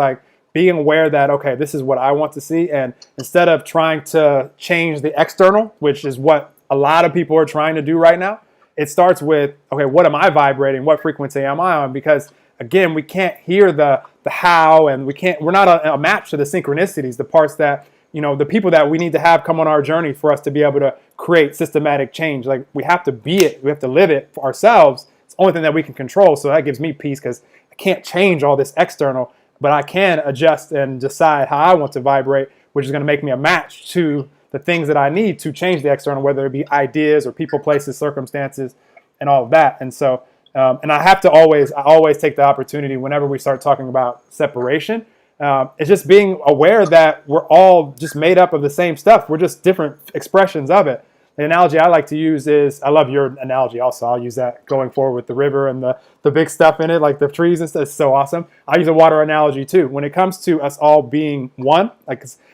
being aware that, okay, this is what I want to see, and instead of trying to change the external, which is what a lot of people are trying to do right now, it starts with, okay, what am I vibrating? What frequency am I on? Because again, we can't hear the how, and we're not a match to the synchronicities, the parts that, the people that we need to have come on our journey for us to be able to create systematic change. We have to be it. We have to live it for ourselves. It's the only thing that we can control. So that gives me peace, because I can't change all this external, but I can adjust and decide how I want to vibrate, which is going to make me a match to the things that I need to change the external, whether it be ideas or people, places, circumstances, and all of that. And so, and I always take the opportunity whenever we start talking about separation. It's just being aware that we're all just made up of the same stuff. We're just different expressions of it. The analogy I like to use is, I love your analogy also. I'll use that going forward with the river and the big stuff in it, like the trees and stuff. It's so awesome. I use a water analogy too. When it comes to us all being one,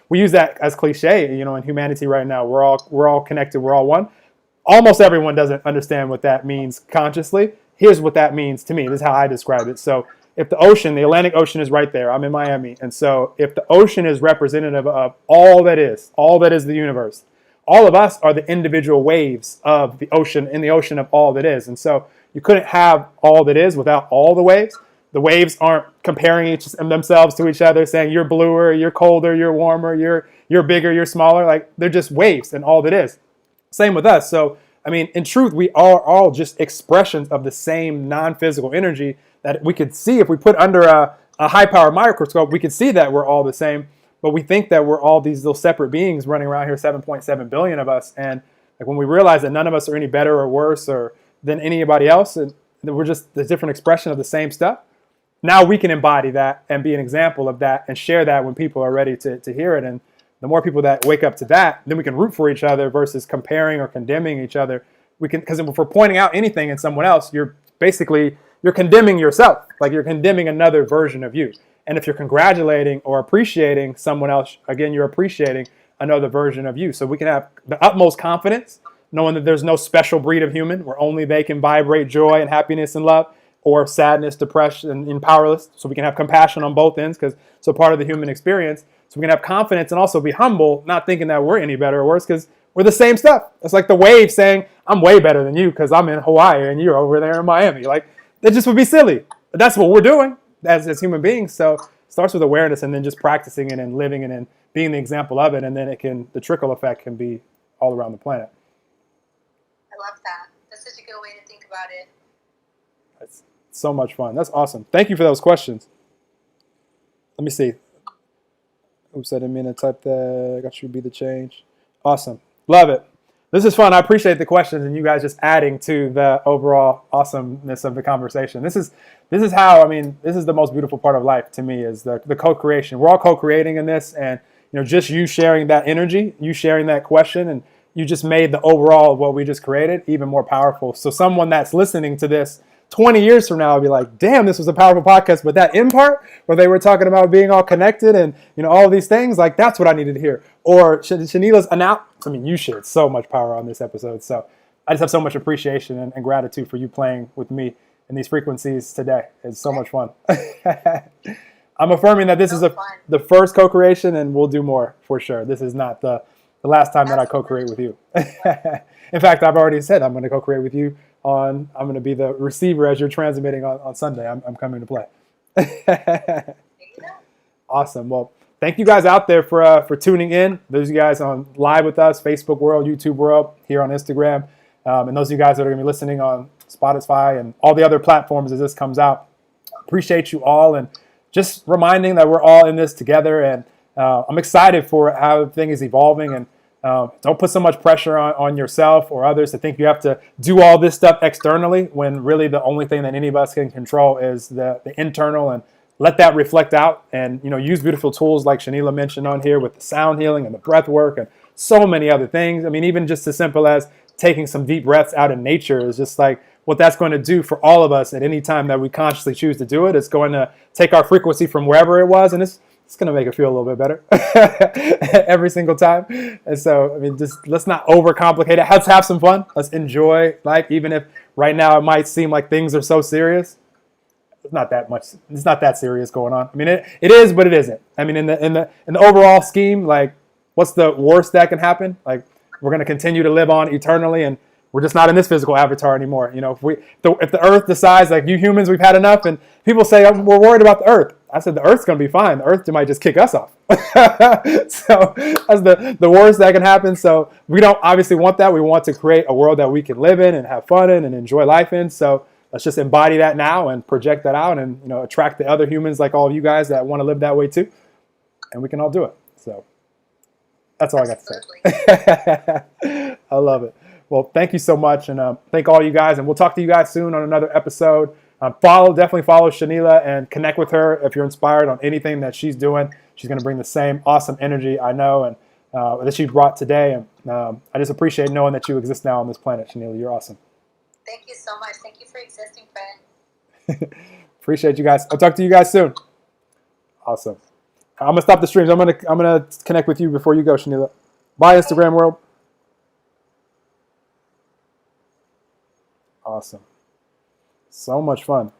we use that as cliche, in humanity right now. We're all connected. We're all one. Almost everyone doesn't understand what that means consciously. Here's what that means to me. This is how I describe it. So if the Atlantic Ocean is right there, I'm in Miami. And so if the ocean is representative of all that is the universe, all of us are the individual waves of the ocean, in the ocean of all that is. And so you couldn't have all that is without all the waves. The waves aren't comparing themselves to each other, saying you're bluer, you're colder, you're warmer, you're bigger, you're smaller. They're just waves and all that is. Same with us. So, in truth, we are all just expressions of the same non-physical energy that we could see. If we put under a high-power microscope, we could see that we're all the same. But we think that we're all these little separate beings running around here, 7.7 billion of us. And when we realize that none of us are any better or worse than anybody else, and we're just a different expression of the same stuff, now we can embody that and be an example of that and share that when people are ready to hear it. And the more people that wake up to that, then we can root for each other versus comparing or condemning each other. Because if we're pointing out anything in someone else, you're condemning yourself. You're condemning another version of you. And if you're congratulating or appreciating someone else, again, you're appreciating another version of you. So we can have the utmost confidence, knowing that there's no special breed of human where only they can vibrate joy and happiness and love, or sadness, depression, and powerless. So we can have compassion on both ends, because it's a part of the human experience. So we can have confidence and also be humble, not thinking that we're any better or worse, because we're the same stuff. It's like the wave saying, I'm way better than you because I'm in Hawaii and you're over there in Miami. That just would be silly. But that's what we're doing as human beings. So it starts with awareness, and then just practicing it and living it and being the example of it. And then the trickle effect can be all around the planet. I love that. That's such a good way to think about it. That's so much fun. That's awesome. Thank you for those questions. Let me see. Oops, I didn't mean to type that. I got you to be the change. Awesome. Love it. This is fun. I appreciate the questions and you guys just adding to the overall awesomeness of the conversation. This is how, this is the most beautiful part of life to me, is the co-creation. We're all co-creating in this, and just you sharing that energy, you sharing that question, and you just made the overall of what we just created even more powerful. So someone that's listening to this 20 years from now will be like, damn, this was a powerful podcast. But that end part where they were talking about being all connected and all these things, that's what I needed to hear. Or Shanila's you shared so much power on this episode. So I just have so much appreciation and gratitude for you playing with me in these frequencies today. It's so much fun. I'm affirming that this is So fun. the first co-creation, and we'll do more for sure. This is not the last time that I Absolutely. co-create with you. In fact, I've already said I'm going to co-create with you I'm going to be the receiver as you're transmitting on Sunday. I'm coming to play. There you go. Awesome. Well, thank you guys out there for tuning in. Those of you guys on live with us, Facebook world, YouTube world, here on Instagram, and those of you guys that are going to be listening on Spotify and all the other platforms as this comes out. Appreciate you all, and just reminding that we're all in this together. And I'm excited for how the thing is evolving. And don't put so much pressure on yourself or others to think you have to do all this stuff externally, when really the only thing that any of us can control is the internal, and let that reflect out. And use beautiful tools like Shanila mentioned on here with the sound healing and the breath work and so many other things. I mean, even just as simple as taking some deep breaths out in nature is just like what that's going to do for all of us at any time that we consciously choose to do it. It's going to take our frequency from wherever it was, and it's going to make it feel a little bit better every single time. And so, I mean, just let's not overcomplicate it. Let's have some fun. Let's enjoy life, even if right now it might seem like things are so serious. It's not that much. It's not that serious going on. I mean, it is, but it isn't. I mean, in the overall scheme, like, what's the worst that can happen? Like, we're going to continue to live on eternally, and we're just not in this physical avatar anymore. If the Earth decides, like, you humans, we've had enough, and people say, oh, we're worried about the Earth. I said the Earth's going to be fine. The Earth might just kick us off. So that's the worst that can happen. So we don't obviously want that. We want to create a world that we can live in and have fun in and enjoy life in. So let's just embody that now and project that out, and attract the other humans like all of you guys that want to live that way too. And we can all do it. So that's all Absolutely. I got to say. I love it. Well, thank you so much, and thank all you guys, and we'll talk to you guys soon on another episode. Definitely follow Shanila and connect with her if you're inspired on anything that she's doing. She's going to bring the same awesome energy I know and that she brought today. And I just appreciate knowing that you exist now on this planet, Shanila. You're awesome. Thank you so much. Thank you for existing, friend. Appreciate you guys. I'll talk to you guys soon. Awesome. I'm gonna stop the streams. I'm gonna connect with you before you go, Shanila. Bye, Instagram world. Awesome. So much fun.